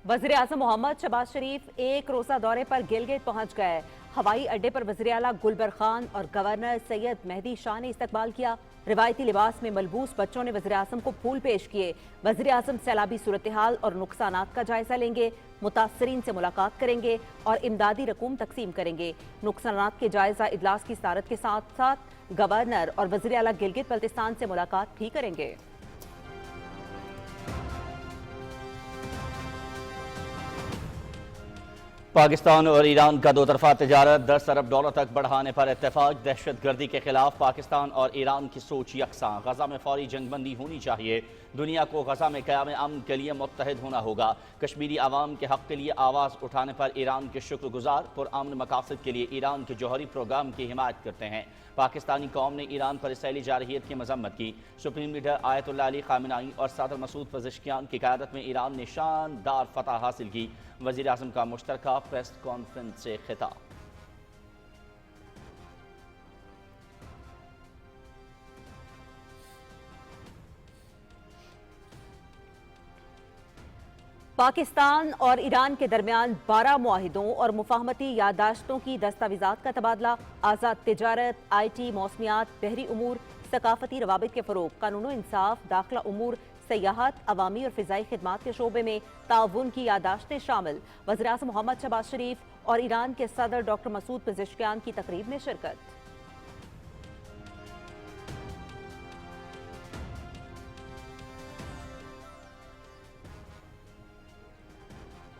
वज़ीर आज़म मोहम्मद शहबाज शरीफ एक रोज़ा दौरे पर गिलगित पहुंच गए। हवाई अड्डे पर वज़ीर आला गुलबर खान और गवर्नर सैयद मेहदी शाह ने इस्तकबाल किया। रिवायती लिबास में मलबूस बच्चों ने वज़ीर आज़म को फूल पेश किए। वज़ीर आज़म सैलाबी सूरत हाल और नुकसानात का जायजा लेंगे, मुतासरीन से मुलाकात करेंगे और इमदादी रकूम तकसीम करेंगे। नुकसानात के जायजा इजलास की सदारत के साथ साथ गवर्नर और वज़ीर आला गिलगित बल्तिस्तान से मुलाकात भी करेंगे। पाकिस्तान और ईरान का दो तरफा तजारत 10 अरब डॉलर तक बढ़ाने पर इत्तेफाक। दहशत गर्दी के खिलाफ पाकिस्तान और ईरान की सोच यकसां। गजा में फौरी जंगबंदी होनी चाहिए। दुनिया को गजा में क़याम अमन के लिए मुत्तहिद होना होगा। कश्मीरी आवाम के हक़ के लिए आवाज़ उठाने पर ईरान के शुक्रगुजार। पुरअमन मकासद के लिए ईरान के जौहरी प्रोग्राम की हिमायत करते हैं। पाकिस्तानी कौम ने ईरान पर इसराइली जारहियत की मजम्मत की। Supreme leader Ayatollah Ali Khamenei और सदर मसूद पज़ेश्कियान की क़यादत में ईरान ने शानदार फतह हासिल की। वज़ीर आज़म का मुश्तरका प्रेस कॉन्फ्रेंस से खिताब। पाकिस्तान और ईरान के दरमियान 12 मुआहिदों और मुफाहमती याददाश्तों की दस्तावेजात का तबादला। आज़ाद तिजारत, IT, मौसमियात, बहरी उमूर, सकाफती रवाबित के फ़रोग़, कानून इंसाफ, दाखिला उमूर, सयाहत, अवामी और फ़िज़ाई खिदमात के शोबे में ताउन की याददाश्तें शामिल। वज़ीर आज़म मोहम्मद शहबाज शरीफ और ईरान के सदर डॉक्टर मसूद पज़ेश्कियान की तकरीब में शिरकत।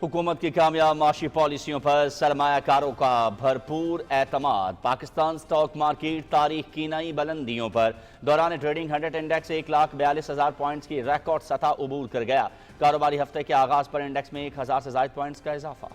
हुकूमत की कामयाब माशी पॉलिसियों पर सरमायाकारों का भरपूर एतमाद। पाकिस्तान स्टॉक मार्केट तारीख की नई बुलंदियों पर। दौरान ट्रेडिंग 100 इंडेक्स 1,42,000 पॉइंट्स की रिकॉर्ड सतह उबूर कर गया। कारोबारी हफ्ते के आगाज पर इंडेक्स में 1,000 से ज़ायद पॉइंट्स का इजाफा।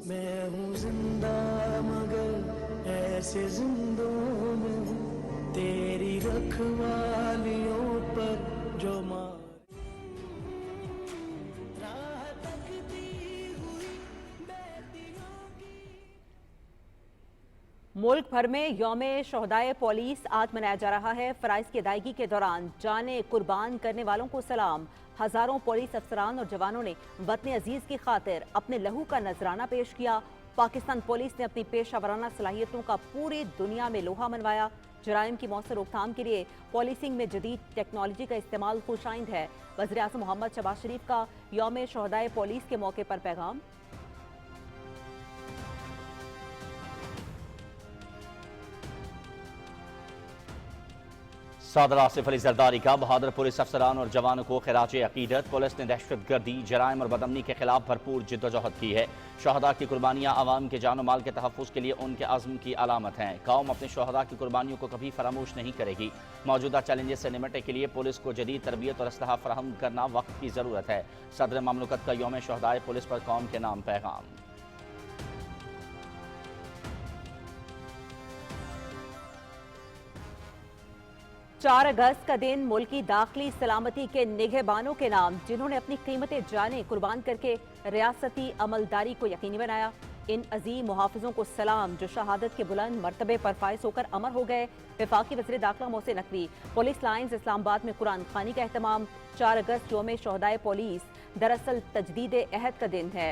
मैं हूँ जिंदा मगर ऐसे जिंदों में हूँ तेरी रखवालियों पर जो मार राह तकती हुई बेटियों की। मुल्क भर में यौम शोहदाए पुलिस आज मनाया जा रहा है। फ़राइज़ की अदायगी के दौरान जाने कुर्बान करने वालों को सलाम। हजारों पुलिस अफसरान और जवानों ने वतन अजीज की खातिर अपने लहू का नजराना पेश किया। पाकिस्तान पुलिस ने अपनी पेशा वराना सलाहियतों का पूरी दुनिया में लोहा मनवाया। जराइम की मौसर रोकथाम के लिए पॉलिसिंग में जदीद टेक्नोलॉजी का इस्तेमाल खुशाइंद है। वज़ीर आज़म मोहम्मद शहबाज शरीफ का यौम शोहदाए पुलिस के मौके पर पैगाम। सदर आसिफ अली जरदारी का बहादुर पुलिस अफसरान और जवानों को खिराज अकीदत। पुलिस ने दहशत गर्दी, जराइम और बदअमनी के खिलाफ भरपूर जिद्दोजहद की है। शहदा की कुर्बानियाँ आवाम के जान माल के तहफ़्फ़ुज़ के लिए उनके अज़्म की अलामत हैं। कौम अपने शहदा की कुर्बानियों को कभी फरामोश नहीं करेगी। मौजूदा चैलेंजेस से निपटने के लिए पुलिस को जदीद तरबियत और असलहा फराहम करना वक्त की ज़रूरत है। सदर ममलकत का यौम शहदाए पुलिस पर कौम के नाम पैगाम। 4 अगस्त का दिन मुल्की दाखिली सलामती के निगहबानों के नाम, जिन्होंने अपनी कीमती जानें कुर्बान करके रियासती अमलदारी को यकीनी बनाया। इन अजीम मुहाफिजों को सलाम जो शहादत के बुलंद मर्तबे पर फायज होकर अमर हो गए। वफाकी वज़ीर दाखिला मोहसिन नकवी। पुलिस लाइन्स इस्लामाबाद में कुरान खानी का एहतमाम। 4 अगस्त यौम शोहदाए पुलिस दरअसल तजदीद अहद का दिन है।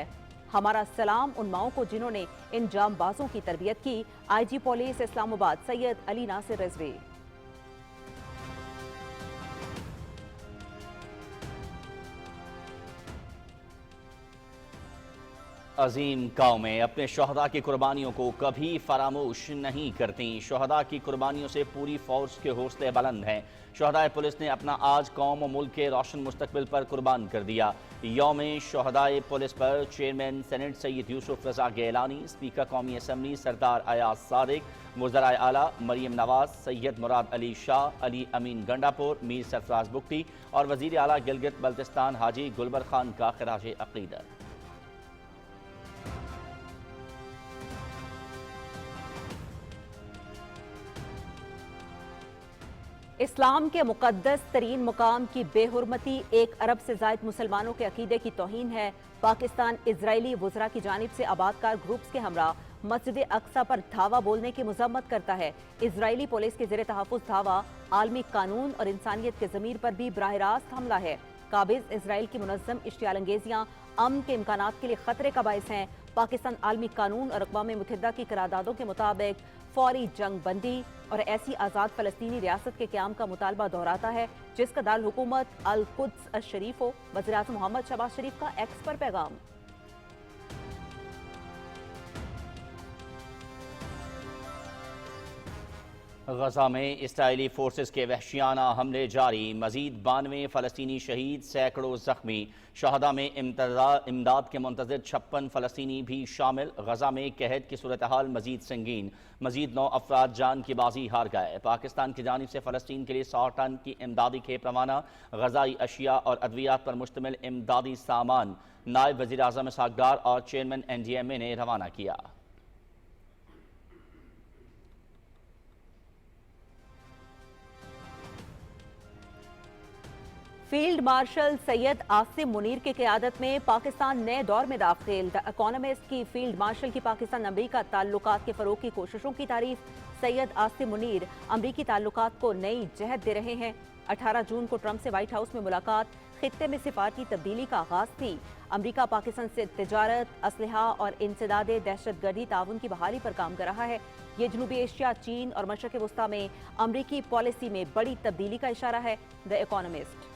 हमारा सलाम उन माओं को जिन्होंने इन जामबाजों की तरबियत की। IG police Islamabad Syed Ali Nasir Rizvi. अजीम कौमें अपने शहदा की कुर्बानियों को कभी फरामोश नहीं करती। शहदा की कुर्बानियों से पूरी फौज के हौसले बुलंद हैं। शहदाए पुलिस ने अपना आज कौम और मुल्क के रोशन मुस्तकबिल पर कुर्बान कर दिया। यौम शहदाए पुलिस पर चेयरमैन सेनेट सैयद यूसुफ रजा गैलानी, स्पीकर कौमी असम्बली सरदार अयाज सादिक, वज़राए आला मरियम नवाज, सैयद मुराद अली शाह, अली अमीन गंडापुर, मीर सरफराज बुख्ती और वज़ीर आला गिलगित बल्तिस्तान हाजी गुलबर खान का खिराज अक़ीदत। इस्लाम के मुकद्दस तरीन मुकाम की बेहुरमती 1 अरब से ज़ायद मुसलमानों के अकीदे की तौहीन है। पाकिस्तान इजरायली वज़रा की जानिब से आबादकार ग्रुप्स के हमरा मस्जिद अक्सा पर धावा बोलने की मजम्मत करता है। इजरायली पुलिस के ज़ेरे तहफ़्फ़ुज़ धावा आलमी कानून और इंसानियत के ज़मीर पर भी बराह रास्त हमला है। काबिज़ इसराइल की मुनज़्ज़म इश्तियाल अंगेजियाँ अमन के इम्कानात के लिए खतरे का बायस हैं। पाकिस्तान आलमी कानून और अक़वाम मुत्तहिदा की करारदादों के मुताबिक फौरी जंग बंदी और ऐसी आज़ाद फ़लस्तीनी रियासत के क़याम का मुतालबा दोहराता है जिसका दारुल हुकूमत अल कुद्स अश शरीफ हो। वज़ीर-ए-आज़म मोहम्मद शहबाज शरीफ का एक्स पर पैगाम। गजा में इसराइली फोर्सेस के वहशियाना हमले जारी, मजीद 92 फ़लस्तीनी शहीद, सैकड़ों जख्मी। शहदा में इमदाद के मुंतज़िर 56 फ़लस्तीनी भी शामिल। गजा में कहत की सूरत हाल मजीद संगीन, मजीद 9 अफराद जान की बाजी हार गए। पाकिस्तान की जानिब से फ़लस्तीन के लिए 100 टन की इमदादी खेप रवाना। गजाई अशिया और अद्वियात पर मुश्तमिल इमदादी सामान नायब वज़ीर आज़म इसहाक़ और चेयरमैन NDMA ने रवाना किया। फील्ड मार्शल सैयद आसिम मुनीर की क़यादत में पाकिस्तान नए दौर में दाखिल। द इकोनॉमिस्ट की फील्ड मार्शल की पाकिस्तान अमरीका ताल्लुकात के फ़रोग़ की कोशिशों की तारीफ। सैयद आसिम मुनीर अमरीकी ताल्लुकात को नई जहत दे रहे हैं। 18 जून को ट्रंप से व्हाइट हाउस में मुलाकात खित्ते में सिफारती तब्दीली का आगाज थी। अमरीका पाकिस्तान से तिजारत, असलहा और इंसदादे दहशतगर्दी ताउन की बहाली पर काम कर रहा है। ये जनूबी एशिया, चीन और मशरक़ वस्ता में अमरीकी पॉलिसी में बड़ी तब्दीली का इशारा है। The economist.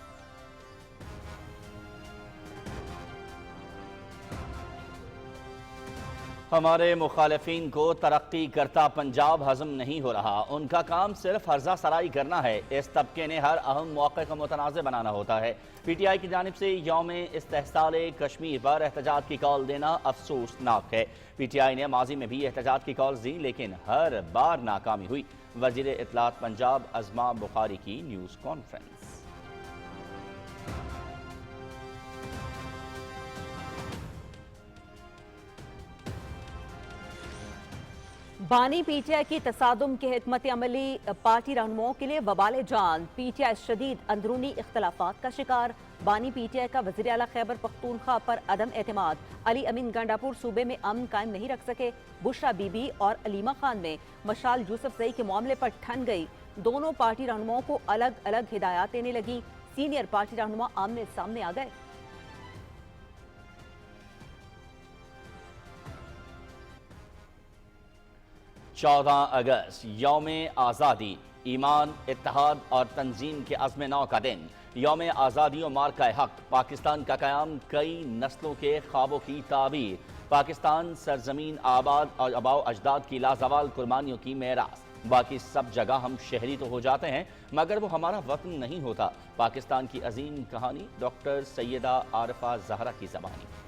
हमारे मुखालिफिन को तरक्की करता पंजाब हजम नहीं हो रहा। उनका काम सिर्फ हर्जा सराई करना है। इस तबके ने हर अहम मौके को मुतनाज़ बनाना होता है। PTI की जानिब से यौम इस्तेहसाल कश्मीर पर एहतजाज की कॉल देना अफसोसनाक है। PTI ने माजी में भी एहतजाज की कॉल दी लेकिन हर बार नाकामी हुई। वज़ीर इत्तलात पंजाब अज़मा बुखारी की न्यूज़ कॉन्फ्रेंस। बानी PTI की तसादुम की हिकमत अमली पार्टी रहनुमाओं के लिए वबाल जान। PTI शदीद अंदरूनी इख्तलाफात का शिकार। बानी PTI का वज़ीर आला खैबर पख्तूनख्वा पर अदम एतमाद। अली अमीन गंडापुर सूबे में अमन कायम नहीं रख सके। बुशरा बीबी और अलीमा खान में मशाल यूसुफजई के मामले पर ठन गई। दोनों पार्टी रहनुमाओं को अलग अलग हिदायत देने लगी। सीनियर पार्टी रहनुमा आमने सामने आ गए। चौदह अगस्त यौम आज़ादी, ईमान, इत्तेहाद और तंजीम के अज़्म नौ का दिन। यौम आज़ादी और मार्का हक, पाकिस्तान का क़याम कई नस्लों के ख्वाबों की ताबीर। पाकिस्तान सरजमीन आबाद और आबाओ अजदाद की लाजवाल कुर्बानियों की मेरास। बाकी सब जगह हम शहरी तो हो जाते हैं मगर वो हमारा वतन नहीं होता। पाकिस्तान की अजीम कहानी डॉक्टर सैयदा आरिफा ज़हरा की ज़बानी।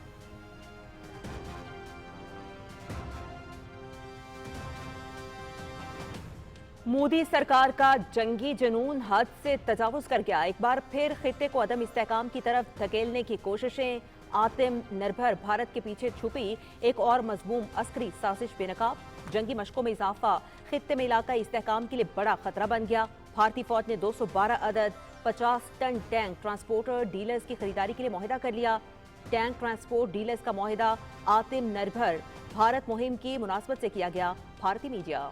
मोदी सरकार का जंगी जुनून हद से तजावुज कर गया। एक बार फिर खित्ते को अदम इस्तेहकाम की तरफ धकेलने की कोशिशें। आत्मनिर्भर भारत के पीछे छुपी एक और मजमूम अस्करी साजिश बेनकाब। जंगी मशकों में इजाफा खित्ते में इलाकाई इस्तेहकाम के लिए बड़ा खतरा बन गया। भारतीय फौज ने 212 अदद 50 टन टैंक ट्रांसपोर्टर डीलर्स की खरीदारी के लिए मुआहिदा कर लिया। टैंक ट्रांसपोर्ट डीलर्स का मुआहिदा आत्मनिर्भर भारत मुहिम की मुनासबत से किया गया। भारतीय मीडिया।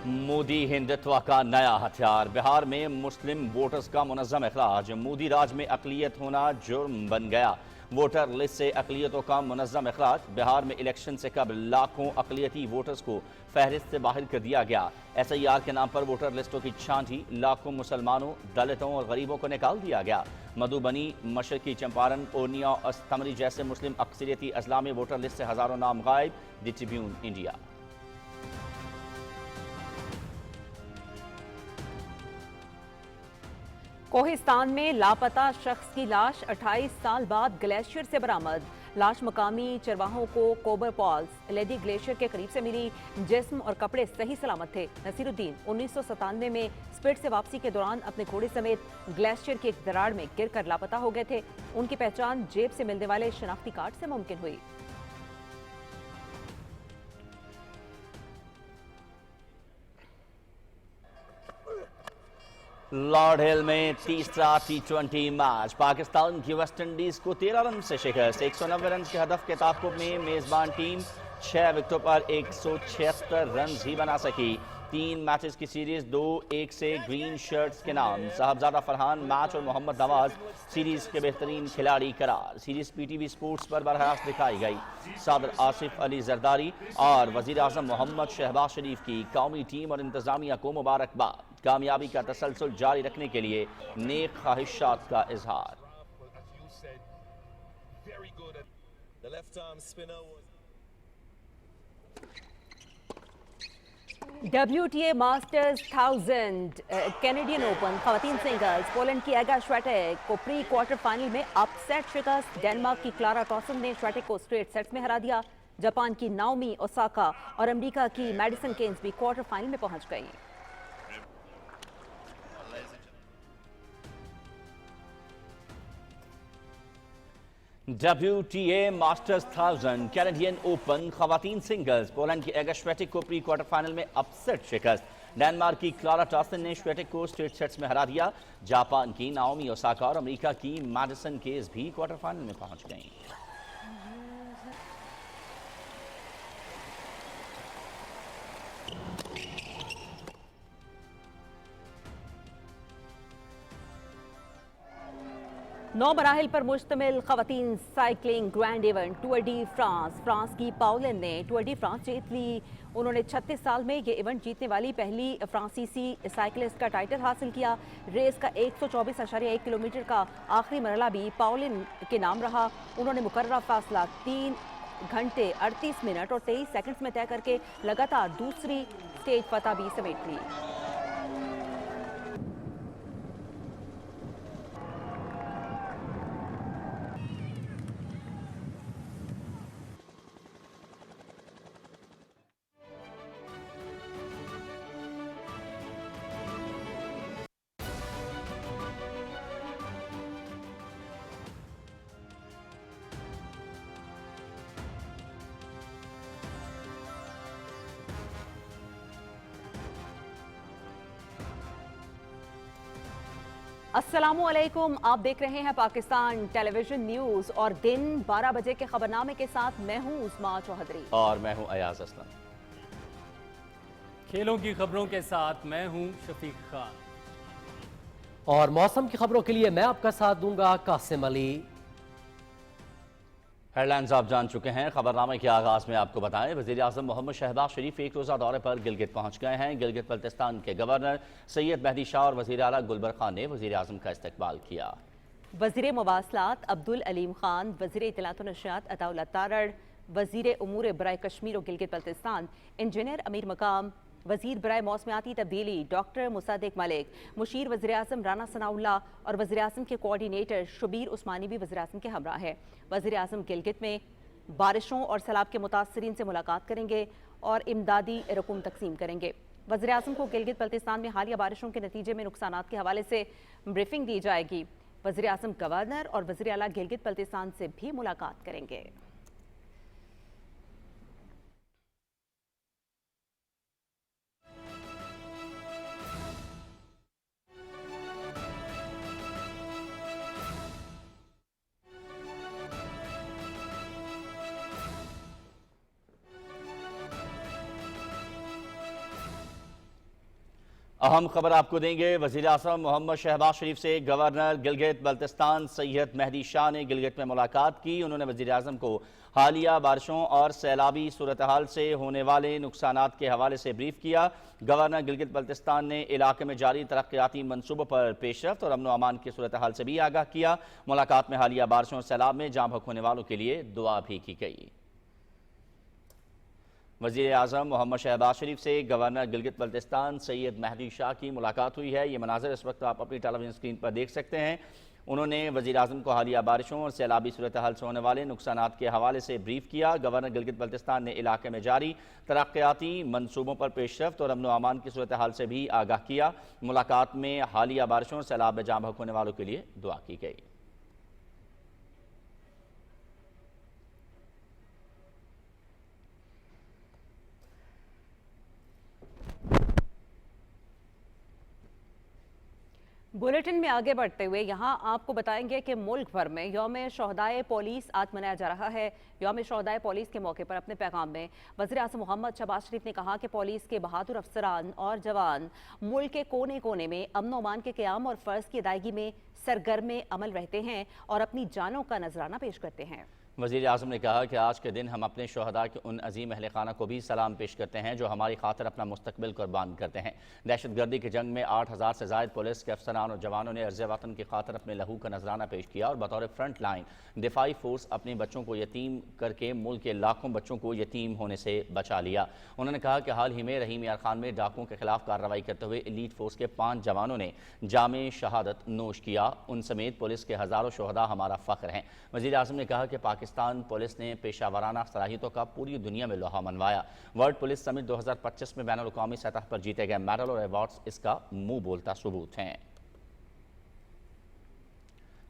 मोदी हिंदुत्व का नया हथियार। बिहार में मुस्लिम वोटर्स का मुनज़्ज़म इखराज। मोदी राज में अक़लियत होना जुर्म बन गया। वोटर लिस्ट से अकलियतों का मुनज़्ज़म इखराज। बिहार में इलेक्शन से कबल लाखों अकलियती वोटर्स को फहरिस्त से बाहर कर दिया गया। SIR के नाम पर वोटर लिस्टों की छांटी, लाखों मुसलमानों, दलितों और गरीबों को निकाल दिया गया। मधुबनी, मशरकी चंपारण, पूर्णिया और तमरी जैसे मुस्लिम अक्सरियती अजला में वोटर लिस्ट से हजारों नाम गायब। The Tribune India. कोहिस्तान में लापता शख्स की लाश 28 साल बाद ग्लेशियर से बरामद। लाश मकामी चरवाहों को कोबर फॉल्स लेडी ग्लेशियर के करीब से मिली। जिस्म और कपड़े सही सलामत थे। नसीरुद्दीन 1997 में स्पिट से वापसी के दौरान अपने घोड़े समेत ग्लेशियर की एक दरार में गिरकर लापता हो गए थे। उनकी पहचान जेब से मिलने वाले शनाख्ती कार्ड से मुमकिन हुई। लॉर्ड हिल में तीसरा T20 मैच। पाकिस्तान की वेस्टइंडीज को 13 रन से शिकस्त। 190 रन के हदफ के ताक़ुब में मेजबान टीम 6 विकेटों पर 176 रन ही बना सकी। 3 मैचेस की सीरीज 2-1 से ग्रीन शर्ट्स के नाम। साहबजादा फरहान मैच और मोहम्मद नवाज सीरीज के बेहतरीन खिलाड़ी करार। सीरीज PTV स्पोर्ट्स पर बरहरास्त दिखाई गई। सदर आसिफ अली जरदारी और वजीर आजम मोहम्मद शहबाज शरीफ की कौमी टीम और इंतजामिया को मुबारकबाद। कामयाबी का तसलसल जारी रखने के लिए नेक ख्वाहिशात का इजहार। WTA मास्टर्स 1000 कैनेडियन ओपन खवातीन सिंगल्स। पोलैंड की एगा श्वेटेक को प्री क्वार्टर फाइनल में अपसेट शिकस्त। डेनमार्क की क्लारा टॉसन ने श्वेटेक को स्ट्रेट सेट्स में हरा दिया। जापान की नाओमी ओसाका और अमेरिका की मैडिसन केन्स भी क्वार्टर फाइनल में पहुंच गई। WTA मास्टर्स 1000 कैनेडियन ओपन खवातीन सिंगल्स। पोलैंड की एगा श्वेटेक को प्री क्वार्टर फाइनल में अपसेट शिकस्त। डेनमार्क की क्लारा टॉसन ने श्वेटेक को स्ट्रेट सेट्स में हरा दिया। जापान की नाओमी ओसाका और अमेरिका की मैडिसन केस भी क्वार्टर फाइनल में पहुंच गईं। नौ मराहिल पर मुश्तमिल खवातीन cycling grand event Tour de France. France की पाउलिन ने टूर डी फ्रांस जीत ली। उन्होंने 36 साल में ये इवेंट जीतने वाली पहली फ्रांसीसी साइकिलिस्ट का टाइटल हासिल किया। रेस का 124.1 किलोमीटर का आखिरी मरहला भी पाउलिन के नाम रहा। उन्होंने मुकर्ररा फासला 3 घंटे 38 मिनट और 23 सेकंड्स में तय करके लगातार दूसरी स्टेज फतह भी समेट ली। अस्सलामुअलैकुम, आप देख रहे हैं पाकिस्तान टेलीविजन न्यूज और दिन 12 बजे के खबरनामे के साथ मैं हूं उस्मा चौधरी और मैं हूं अयाज असलम। खेलों की खबरों के साथ मैं हूं शफीक खान और मौसम की खबरों के लिए मैं आपका साथ दूंगा कासिम अली। हेडलाइंस आप जान चुके हैं। खबरनामे के आगाज में आपको बताएं, वजीर आजम मोहम्मद शहबाज शरीफ एक रोज़ा दौरे पर गिलगित पहुंच गए हैं। गिलगित बल्तिस्तान के गवर्नर सैयद मेहदी शाह और वजीर आला गुलबर खान ने वजीर आजम का इस्तकबाल किया। वजीर मवासलात अब्दुल अलीम खान, वजीर इत्तलात व नशरियात अताउल्लाह तारड़, वजीर उमूर बराए कश्मीर और गिलगित बल्तिस्तान इंजीनियर अमीर मकाम, वजीर बराए मौसमियाती तब्दीली डॉक्टर मुसादिक मलिक, मुशीर वज़ीर आज़म राना सनाउल्लाह और वज़ीर आज़म के कोऑर्डिनेटर शबीर उस्मानी भी वज़ीर आज़म के हमरा है। वज़ीर आज़म गिलगित में बारिशों और सैलाब के मुतासरीन से मुलाकात करेंगे और इमदादी रकूम तकसीम करेंगे। वज़ीर आज़म को गिलगित बल्तिस्तान में हालिया बारिशों के नतीजे में नुकसानात के हवाले से ब्रीफिंग दी जाएगी। वज़ीर आज़म गवर्नर और वज़ीर आला गिलगित बल्तिस्तान से भी मुलाकात करेंगे। अहम खबर आपको देंगे। वज़ीर आज़म मोहम्मद शहबाज शरीफ से गवर्नर गिलगित बल्तिस्तान सैयद मेहदी शाह ने गिलगित में मुलाकात की। उन्होंने वज़ीर आज़म को हालिया बारिशों और सैलाबी सूरत हाल से होने वाले नुकसानात के हवाले से ब्रीफ किया। गवर्नर गिलगित बल्तिस्तान ने इलाके में जारी तरक्याती मनसूबों पर पेशरफ्त और अमन व अमान की सूरत हाल से भी आगाह किया। मुलाकात में हालिया बारिशों और सैलाब में जाँ बहक होने वालों के लिए दुआ भी की गई। वज़ीर आज़म मोहम्मद शहबाज शरीफ से गवर्नर गिलगित बल्तिस्तान सैयद मेहदी शाह की मुलाकात हुई है। ये मनाज़र इस वक्त आप अपनी टेलीविजन स्क्रीन पर देख सकते हैं। उन्होंने वज़ीर आज़म को हालिया बारिशों और सैलाबी सूरत हाल से होने वाले नुकसानात के हवाले से ब्रीफ किया। गवर्नर गिलगित बल्तिस्तान ने इलाके में जारी तरक्याती मनसूबों पर पेशरफ्त और अमन व अमान की सूरत हाल से भी आगाह किया। मुलाकात में हालिया बारिशों और सैलाब में जाँ बहक होने वालों के लिए दुआ की गई। बुलेटिन में आगे बढ़ते हुए यहाँ आपको बताएंगे कि मुल्क भर में यौम शोहदाए पुलिस आज मनाया जा रहा है। यौम शोहदाए पुलिस के मौके पर अपने पैगाम में वज़ीर आज़म मोहम्मद शहबाज शरीफ ने कहा कि पुलिस के बहादुर अफसरान और जवान मुल्क के कोने कोने में अमन व अमान के क़याम और फ़र्ज़ की अदायगी में सरगर्म अमल रहते हैं और अपनी जानों का नजराना पेश करते हैं। वज़ीर आज़म ने कहा कि आज के दिन हम अपने शोहदा के उन अजीम अहल खाना को भी सलाम पेश करते हैं जो हमारी खातिर अपना मुस्तकबिल कुर्बान करते हैं। दहशत गर्दी की जंग में 8000 से ज़ायद पुलिस के अफसरान और जवानों ने अर्ज़ वतन की खातिर अपने लहू का नजराना पेश किया और बतौर फ्रंट लाइन दिफाई फोर्स अपने बच्चों को यतीम करके मुल्क के लाखों बच्चों को यतीम होने से बचा लिया। उन्होंने कहा कि हाल ही में रहीम यार खान में डाकुओं के खिलाफ कार्रवाई करते हुए एलीट फोर्स के 5 जवानों ने जामे शहादत नोश किया। उन समेत पुलिस के हज़ारों शोहदा हमारा फ़ख्र हैं। वज़ीर आज़म ने कहा कि पाकिस्तान पुलिस ने पेशावराना सलाहियतों का पूरी दुनिया में लोहा मनवाया। वर्ल्ड पुलिस समिट 2025 में बैनुल अक़वामी सतह पर जीते गए मेडल और अवार्ड्स इसका मुंह बोलता सबूत हैं।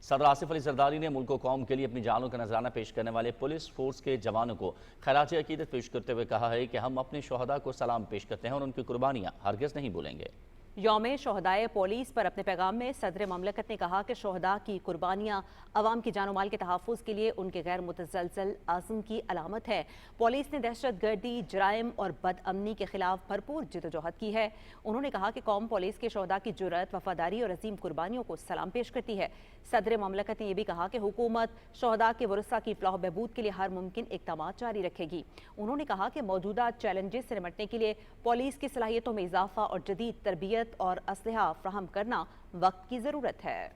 सदर आसिफ अली जरदारी ने मुल्क कौम के लिए अपनी जानों का नजराना पेश करने वाले पुलिस फोर्स के जवानों को खराज अकीदत पेश करते हुए कहा है कि हम अपने शोहदा को सलाम पेश करते हैं और उनकी कुर्बानियां हरगिज़ नहीं भूलेंगे। यौम शोहदाए पुलिस पर अपने पैगाम में सदर ममलकत ने कहा कि शोहदा की कुर्बानियाँ अवाम की जानो माल के तहफ़्फ़ुज़ के लिए उनके गैर मुतज़लज़ल आज़म की अलामत है। पुलिस ने दहशत गर्दी, जराइम और बदअमनी के खिलाफ भरपूर जदोजहद की है। उन्होंने कहा कि कौम पुलिस के शोहदा की जुर्रत, वफादारी और अजीम कुर्बानियों को सलाम पेश करती है। सदर ममलकत ने यह भी कहा कि हुकूमत शोहदा के वरसा की फ़लाह बहबूद के लिए हर मुमकिन इक़दामात जारी रखेगी। उन्होंने कहा कि मौजूदा चैलेंजेस से निपटने के लिए पुलिस की सलाहियतों में इजाफा और जदीद तरबियत और असलहा फ्राहम करना वक्त की ज़रूरत है।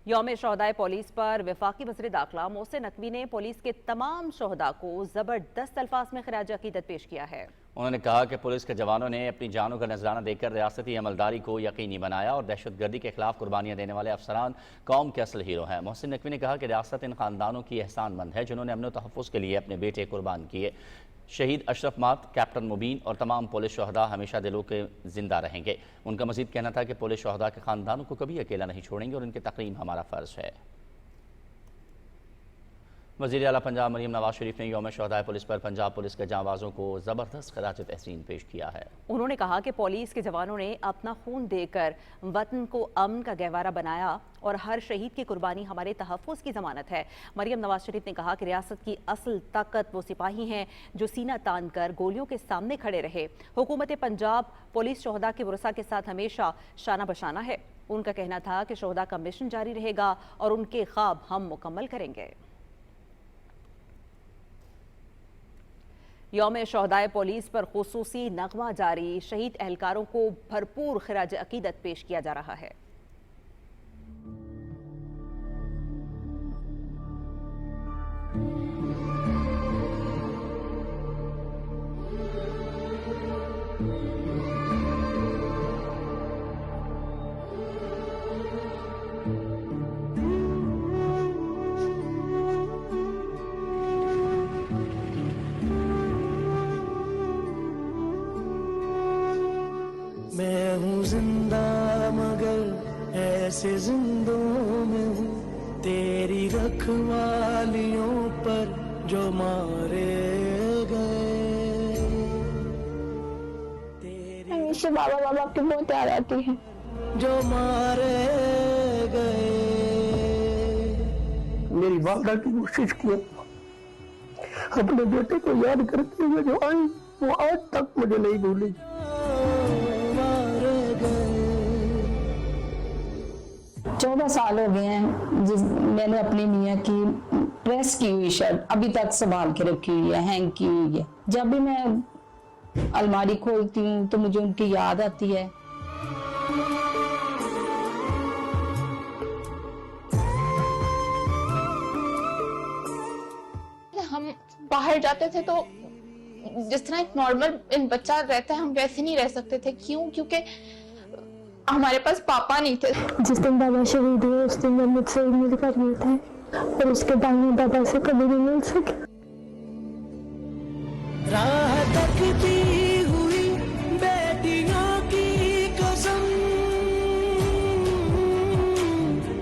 यौम शोहदाए पुलिस पर वफाकी वज़ीर दाखिला मोहसिन नकवी ने पुलिस के तमाम शोहदा को ज़बरदस्त अल्फाज में खराज अकीदत पेश किया है। उन्होंने कहा कि पुलिस के जवानों ने अपनी जानों का नजराना देकर रियासती अमलदारी को यकीनी बनाया और दहशत गर्दी के खिलाफ कुर्बानियां देने वाले अफसरान कौम के असल हीरो हैं। मोहसिन नकवी ने कहा कि रियासत इन खानदानों की एहसानमंद है जिन्होंने अमन तहफ़्फ़ुज़ के लिए अपने बेटे कुर्बान किए। शहीद अशरफ मात, कैप्टन मुबीन और तमाम पुलिस शोहदा हमेशा दिलों के जिंदा रहेंगे। उनका मजीद कहना था कि पुलिस शोहदा के खानदानों को कभी अकेला नहीं छोड़ेंगे और इनकी तकरीम हमारा फ़र्ज़ है। वज़ीर आला पंजाब मरीम नवाज शरीफ ने यौम शोहदाए पुलिस पर पंजाब पुलिस के जांबाजों को ज़बरदस्त खराज तहसीन पेश किया है। उन्होंने कहा कि पुलिस के जवानों ने अपना खून देकर वतन को अमन का गहवारा बनाया और हर शहीद की कुर्बानी हमारे तहफ़्फ़ुज़ की ज़मानत है। मरीम नवाज शरीफ ने कहा कि रियासत की असल ताकत वो सिपाही हैं जो सीना तान कर गोलियों के सामने खड़े रहे। हुकूमत पंजाब पुलिस शोहदा के वरसा के साथ हमेशा शाना बशाना है। उनका कहना था कि शोहदा का मिशन जारी रहेगा और उनके ख्वाब हम मुकम्मल करेंगे। यौम शोहदाए पुलिस पर खुसूसी नगमा जारी, शहीद एहलकारों को भरपूर खराज अकीदत पेश किया जा रहा है। मैं हूँ जिंदा मगर ऐसे जिंदों में हूँ तेरी रखवालियों पर जो मारे गए। हमेशा बाबा बाबा की बहुत याद आती है। जो मारे गए। मेरी वालदा की कोशिश की अपने बेटे को याद करते हुए जो आई वो आज तक मुझे नहीं भूली। 14 साल हो गए हैं जिस मैंने अपनी मियाँ की प्रेस की हुई शर्ट अभी तक संभाल के रखी हुई है, हैंग की हुई है। जब भी मैं अलमारी खोलती हूँ तो मुझे उनकी याद आती है। हम बाहर जाते थे तो जिस तरह एक नॉर्मल बच्चा रहता है हम वैसे नहीं रह सकते थे। क्यों? क्योंकि हमारे पास पापा नहीं थे। जिस दिन बाबा शहीद हुए उस दिन मैं मुझसे मिल कर गए थे और उसके बाद में बाबा से कभी नहीं मिल सके। राह तकती हुई बेटियों की कसम,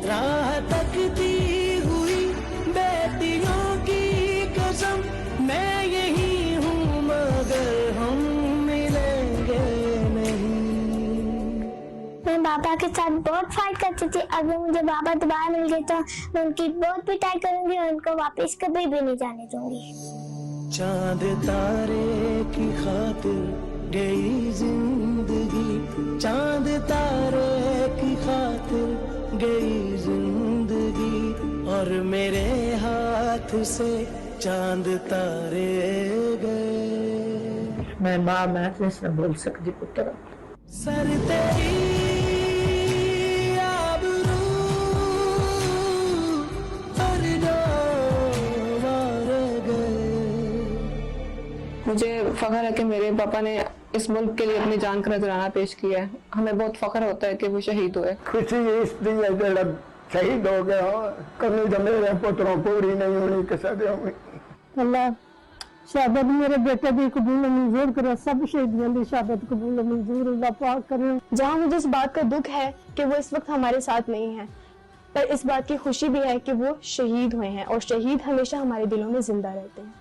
राह तकती हुई बेटियों की कसम, मैं यही हूँ मगर हम मिलेंगे नहीं। मैं बाबा के साथ बहुत फाइट करती थी। अगर मुझे बाबा दोबारा मिल गए तो मैं उनकी बहुत पिटाई करूंगी और उनको वापस कभी भी नहीं जाने दूंगी। चांद तारे की खातिर गई जिंदगी, चांद तारे की खातिर गई जिंदगी, और मेरे हाथ से चांद तारे गए। मैं मां महसूस न भूल सकती पुत्र। सर तेरी आबरू पर मारे गए। मुझे फख्र है कि मेरे पापा ने इस मुल्क के लिए अपनी जान का नजराना पेश किया है। हमें बहुत फख्र होता है कि वो शहीद हुए। खुशी इसलिए है जेड़ा शहीद हो गया, कभी तो मेरे पुत्रों पूरी नहीं होनी किसी दे होनी। अल्लाह शहादत मेरे बेटे भी कबूल मंजूर करे, सब शहीदियों की शहादत कबूल मंजूर अल्लाह पाक करे। जहाँ मुझे इस बात का दुख है कि वो इस वक्त हमारे साथ नहीं है, पर इस बात की खुशी भी है कि वो शहीद हुए हैं और शहीद हमेशा हमारे दिलों में जिंदा रहते हैं।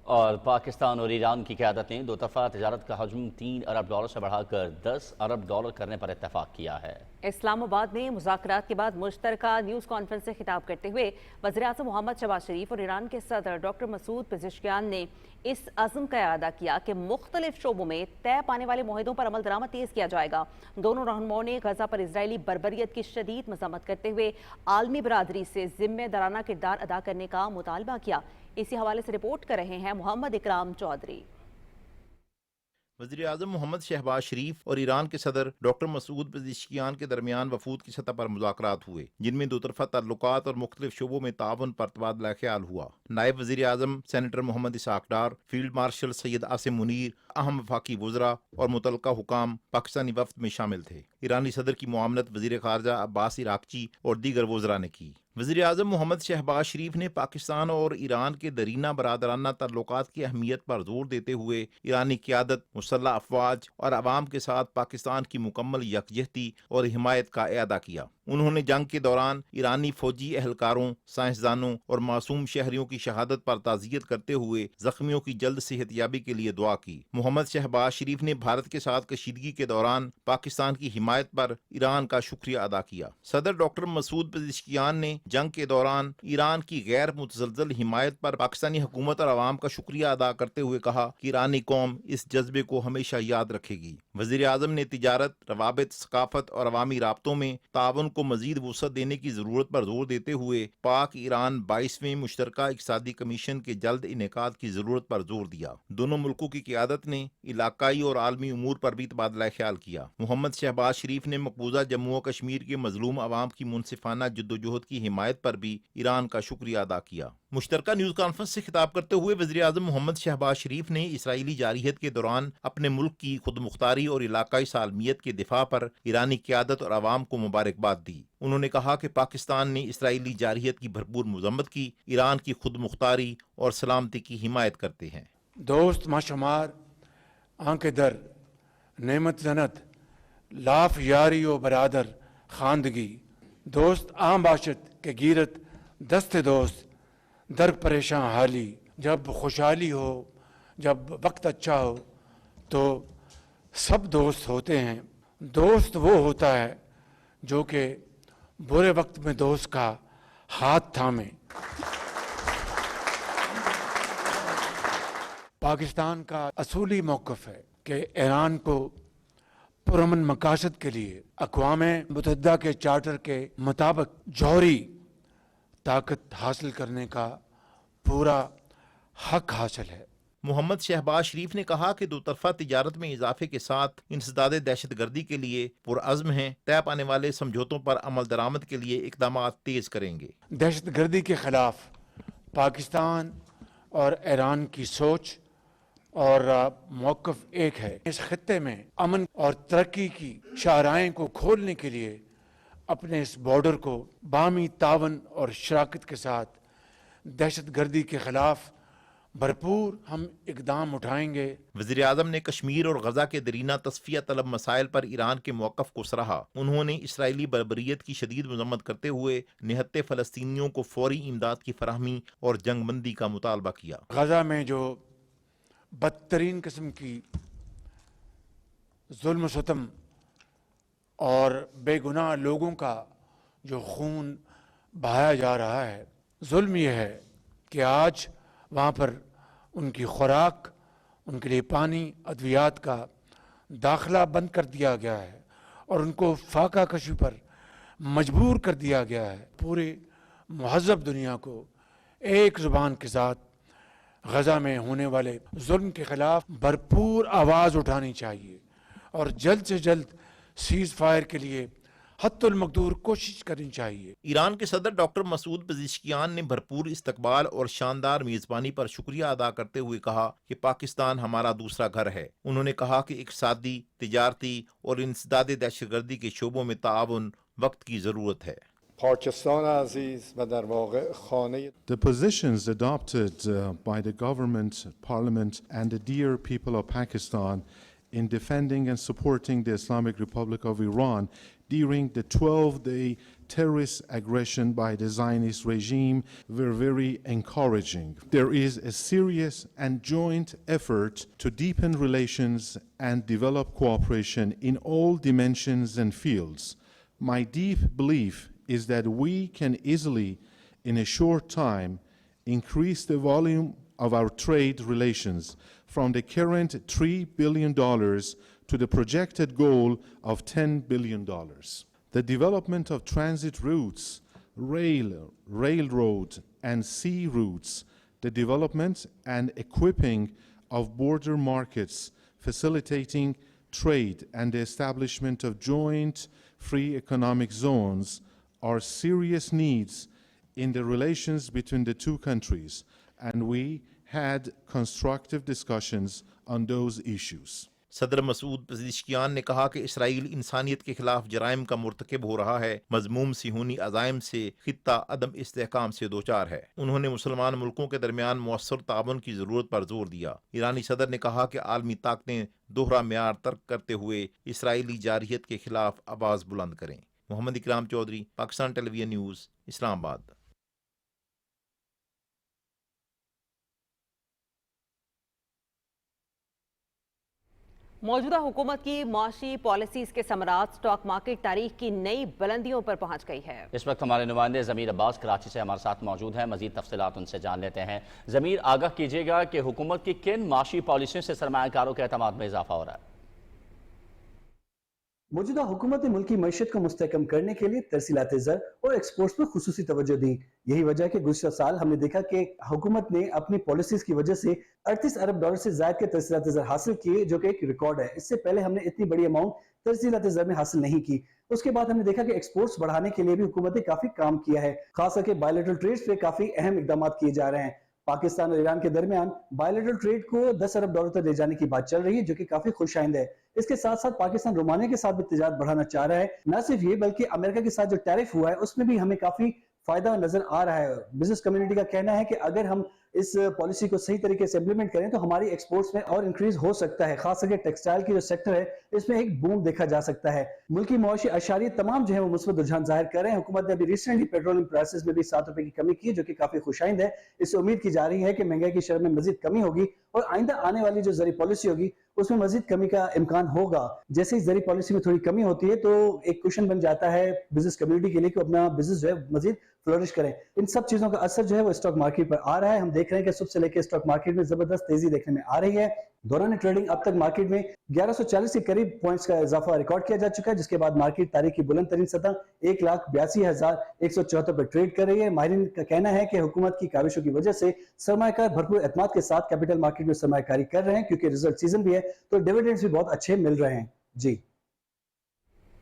और पाकिस्तान और ईरान की क़यादत ने दो तरफ़ा तजारत का हजम $3 अरब से बढ़ाकर $10 अरब करने पर इत्तेफाक किया है। इस्लामाबाद में मुज़ाकरात के बाद मुश्तरका न्यूज़ कॉन्फ्रेंस से खिताब करते हुए वज़ीर-ए-आज़म मोहम्मद शहबाज शरीफ और ईरान के सदर डॉक्टर मसूद पेज़ेश्कियान ने इस अज़्म का इरादा किया कि मुख्तलिफ शोबों में तय पाने वाले मुआहदों पर अमल दरामद तेज़ किया जाएगा। दोनों रहनुमाओं ने गजा पर इजरायली बर्बरियत की शदीद मज़म्मत करते हुए आलमी बरादरी से जिम्मेदाराना किरदार अदा करने का मुतालबा किया। इसी हवाले से रिपोर्ट कर रहे हैं मोहम्मद इकराम चौधरी। वज़ीर-ए-आज़म मोहम्मद शहबाज शरीफ और ईरान के सदर डॉक्टर मसूद पेज़ेश्कियान के दरमियान वफूद की सतह पर मुज़ाकरात हुए, जिनमें दो तरफ़ा ताल्लुकात और मुख्तलिफ शोबों में ताउन पर तबादला ख्याल हुआ। नायब वज़ीर-ए-आज़म सेनेटर मोहम्मद इसाक डार, फील्ड मार्शल सैयद आसिम मुनीर, अहम वफाकी वुज़रा और मुतल्लका हुकाम पाकिस्तानी वफ्द में शामिल थे। ईरानी सदर की मुआमलत वज़ीर ख़ारजा अब्बास इराक़ची और दीगर वुज़रा ने की। वज़ीर-ए-आज़म मोहम्मद शहबाज शरीफ ने पाकिस्तान और ईरान के दरीना बरादराना ताल्लुकात की अहमियत पर जोर देते हुए ईरानी क़यादत, मुसल्लह अफ़वाज और अवाम के साथ पाकिस्तान की मुकम्मल यकजहती और हिमायत का इआदा किया। उन्होंने जंग के दौरान ईरानी फौजी एहलकारों, साइंसदानों और मासूम शहरियों की शहादत पर ताज़ियत करते हुए ज़ख्मियों की जल्द सेहतयाबी के लिए दुआ की। मोहम्मद शहबाज शरीफ ने भारत के साथ कशीदगी के दौरान पाकिस्तान की हिमायत पर ईरान का शुक्रिया अदा किया। सदर डॉक्टर मसूद पेज़ेश्कियान ने जंग के दौरान ईरान की गैर मुतज़लज़ल हिमायत पर पाकिस्तानी हुकूमत और अवाम का शुक्रिया अदा करते हुए कहा कि ईरानी कौम इस जज्बे को हमेशा याद रखेगी। वज़ीर-ए-आज़म ने तिजारत, रवाबित, सकाफत और अवामी राब्तों में ताउन को मजीद वुसअत देने की ज़रूरत पर जोर देते हुए पाक ईरान 22वें मुश्तरका इक़्तिसादी कमीशन के जल्द इनेकाद की ज़रूरत पर जोर दिया। दोनों मुल्कों की क़यादत ने इलाकाई और आलमी उमूर पर भी तबादला ख्याल किया। मोहम्मद शहबाज शरीफ ने मकबूजा जम्मू व कश्मीर के मजलूम अवाम की मुनसिफाना जद्दोजहद की हिमायत पर भी ईरान का शुक्रिया अदा किया। मुश्तरका न्यूज़ कॉन्फ्रेंस से खिताब करते हुए वज़ीर-ए-आज़म मोहम्मद शहबाज शरीफ ने इसराइली जारहियत के दौरान अपने मुल्क की खुद मुख्तारी और इलाकाई सालमियत के दिफा पर ईरानी क़यादत और अवाम को मुबारकबाद दी। उन्होंने कहा कि पाकिस्तान ने इसराइली जारहियत की भरपूर मजम्मत की, ईरान की खुद मुख्तारी और सलामती की हिमायत करते हैं। दोस्त माशुमार आंके दर नेमत जन्नत लाफ यारी व बरादर खानदगी, दोस्त आम बाशत के गिरत दस्ते दोस्त दर परेशान हाली। जब खुशहाली हो, जब वक्त अच्छा हो तो सब दोस्त होते हैं। दोस्त वो होता है जो कि बुरे वक्त में दोस्त का हाथ थामे। पाकिस्तान का असूली मौक़िफ़ है कि ईरान को पुरअमन मकासद के लिए अक़वाम मुत्तहिदा के चार्टर के मुताबिक जौहरी ताकत हासिल करने का पूरा हक हासिल है। मोहम्मद शहबाज शरीफ ने कहा कि दोतरफा तिजारत में इजाफे के साथ इंसदाद दहशत गर्दी के लिए पुरअज़्म हैं, तय पाने वाले समझौतों पर अमल दरामद के लिए इक़दाम तेज करेंगे। दहशत गर्दी के खिलाफ पाकिस्तान और ईरान की सोच और मौक़िफ़ एक है। इस खित्ते में अमन और तरक्की की शाहराहें को खोलने के लिए अपने इस बॉर्डर को बामी तावन और शराकत के साथ दहशत गर्दी के खिलाफ भरपूर हम इकदाम उठाएंगे। वज़ीर आज़म ने कश्मीर और गजा के दरीना तस्फिया तलब मसाइल पर ईरान के मौक़िफ़ को सराहा। उन्होंने इसराइली बर्बरियत की शदीद मज़म्मत करते हुए निहत्ते फ़लस्तीनियों को फौरी इमदाद की फराहमी और जंगबंदी का मुतालबा किया। गजा में जो बदतरीन किस्म की जुल्म सितम और बेगुनाह लोगों का जो खून बहाया जा रहा है, जुल्म यह है कि आज वहाँ पर उनकी खुराक, उनके लिए पानी, अद्वियात का दाखिला बंद कर दिया गया है और उनको फाका कशी पर मजबूर कर दिया गया है। पूरे महज़ब दुनिया को एक ज़ुबान के साथ गजा में होने वाले जुल्म के खिलाफ भरपूर आवाज़ उठानी चाहिए और जल्द से जल्द सीज़ फायर के लिए हत्तुल मकदूर कोशिश करनी चाहिए। ईरान के सदर डॉक्टर मसूद पेज़ेश्कियान ने भरपूर इस्तकबाल और शानदार मेज़बानी पर शुक्रिया अदा करते हुए कहा कि पाकिस्तान हमारा दूसरा घर है। उन्होंने कहा कि इक़्तिसादी, तिजारती और इंसदाद दहशतगर्दी के शोबों में ताआवुन वक्त की ज़रूरत है। The positions adopted by the government, parliament and the dear people of Pakistan in defending and supporting the Islamic Republic of Iran during the 12-day terrorist aggression by the Zionist regime were very encouraging. There is a serious and joint effort to deepen relations and develop cooperation in all dimensions and fields. My deep belief is that we can easily, in a short time, increase the volume of our trade relations from the current $3 billion to the projected goal of $10 billion. The development of transit routes, railroad, and sea routes, the development and equipping of border markets, facilitating trade, and the establishment of joint free economic zones are serious needs in the relations between the two countries, and we had constructive discussions on those issues. सदर Masood Pezeshkian ने कहा कि Israel इंसानियत के खिलाफ जराइम का मुर्तकिब हो रहा है, मज़मूम सिहूनी अज़ाइम से खित्ता अदम इस्तेहकाम से दोचार है। उन्होंने मुसलमान मुल्कों के दरमियान मौसर ताबन की ज़रूरत पर जोर दिया। ईरानी सदर ने कहा कि आलमी ताकतें दोहरा मेयार तर्क करते हुए इसराइली जारहियत के खिलाफ आवाज़ बुलंद करें। मोहम्मद इकराम चौधरी, पाकिस्तान टेलीविजन न्यूज़, इस्लामाबाद। मौजूदा हुकूमत की माशी पॉलिसीज के समरात स्टॉक मार्केट तारीख की नई बुलंदियों पर पहुंच गई है। इस वक्त हमारे नुमाइंदे ज़मीर अब्बास कराची से हमारे साथ मौजूद हैं। मजीद तफसीलात उनसे जान लेते हैं। ज़मीर, आगाह कीजिएगा कि हुकूमत की किन माशी पॉलिसियों से सरमायाकारों के एतमाद में इजाफा हो रहा है। मौजूदा हुकूमत ने मुल्की मईशत को मुस्तहकम करने के लिए तरसीलात ज़र और एक्सपोर्ट्स पर खुसूसी तवज्जो दी। यही वजह है कि गुज़श्ता साल हमने देखा कि हुकूमत ने अपनी पॉलिसीज की वजह से $38 अरब से ज़ायद के तरसीलात ज़र हासिल किए, जो कि एक रिकॉर्ड है। इससे पहले हमने इतनी बड़ी अमाउंट तरसीलात ज़र में हासिल नहीं की। उसके बाद हमने देखा कि एक्सपोर्ट्स बढ़ाने के लिए भी हुकूमत ने काफी काम किया है, खास करके बायलैटरल ट्रेड्स पे काफी अहम इकदाम किए जा रहे हैं। पाकिस्तान और ईरान के दरमियान बायलैटरल ट्रेड को $10 अरब तक ले जाने की बात चल रही है, जो कि काफी खुशाइंद है। इसके साथ साथ पाकिस्तान रोमानिया के साथ भी तिजारत बढ़ाना चाह रहा है। न सिर्फ ये बल्कि अमेरिका के साथ जो टैरिफ हुआ है उसमें भी हमें काफी फायदा नजर आ रहा है। बिजनेस कम्युनिटी का कहना है कि अगर हम इस पॉलिसी को सही तरीके से इम्प्लीमेंट करें तो हमारी एक्सपोर्ट्स में और इंक्रीज हो सकता है। खास करके टेक्सटाइल की जो सेक्टर है इसमें एक बूम देखा जा सकता है। मुल्की मौशी अशारिय तमाम जो है वो मुस्बत रुझान जाहिर कर रहे हैं। हुकूमत ने अभी रिसेंटली पेट्रोलियम प्राइसेस में भी ₹7 की कमी की, जो कि काफी खुशाइंद है। इससे उम्मीद की जा रही है कि महंगाई की शरह में मजीद कमी होगी और आइंदा आने वाली जो जरी पॉलिसी होगी उसमें मजीद कमी का इम्कान होगा। जैसे ही जरी पॉलिसी में थोड़ी कमी होती है तो एक क्वेश्चन बन जाता है बिजनेस कम्युनिटी के लिए कि अपना बिजनेस जो है मजीद फ्लोरिश करें। इन सब चीजों का असर जो है वो स्टॉक मार्केट पर आ रहा है। हम देख रहे हैं कि सुबह से लेकर स्टॉक मार्केट में जबरदस्त तेजी देखने में आ रही है। दौरान ट्रेडिंग अब तक मार्केट में 1140 के करीब पॉइंट्स का इजाफा रिकॉर्ड किया जा चुका है, जिसके बाद मार्केट तारीख की बुलंद तरीन सतह 1,82,174 पर ट्रेड कर रही है। माहिरीन का कहना है कि हुकूमत की काविशों की वजह से सरमायाकार भरपूर एतमाद के साथ कैपिटल मार्केट में सरमायाकारी कर रहे हैं, क्योंकि रिजल्ट सीजन भी है तो डिविडेंड्स भी बहुत अच्छे मिल रहे हैं। जी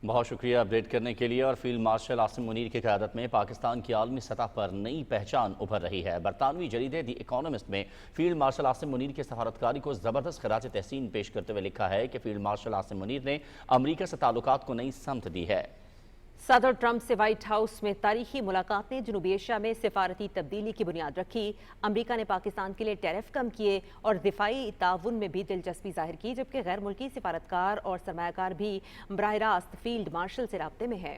बहुत शुक्रिया अपडेट करने के लिए। और फील्ड मार्शल आसिम मुनीर की क़यादत में पाकिस्तान की आलमी सतह पर नई पहचान उभर रही है। बरतानवी जरीदे दी इकोनॉमिस्ट में फील्ड मार्शल आसिम मुनीर की सफारतकारी को ज़बरदस्त खराज तहसीन पेश करते हुए लिखा है कि फील्ड मार्शल आसिम मुनीर ने अमरीका से ताल्लुकात को नई समत दी है। सदर ट्रंप से व्हाइट हाउस में तारीखी मुलाकात ने जनूबी एशिया में सिफारती तब्दीली की बुनियाद रखी। अमरीका ने पाकिस्तान के लिए टैरिफ कम किए और दिफाई ताउन में भी दिलचस्पी जाहिर की, जबकि गैर मुल्की सिफारतकार और सरमायाकार भी बराह रास्त फील्ड मार्शल से राब्ते में है।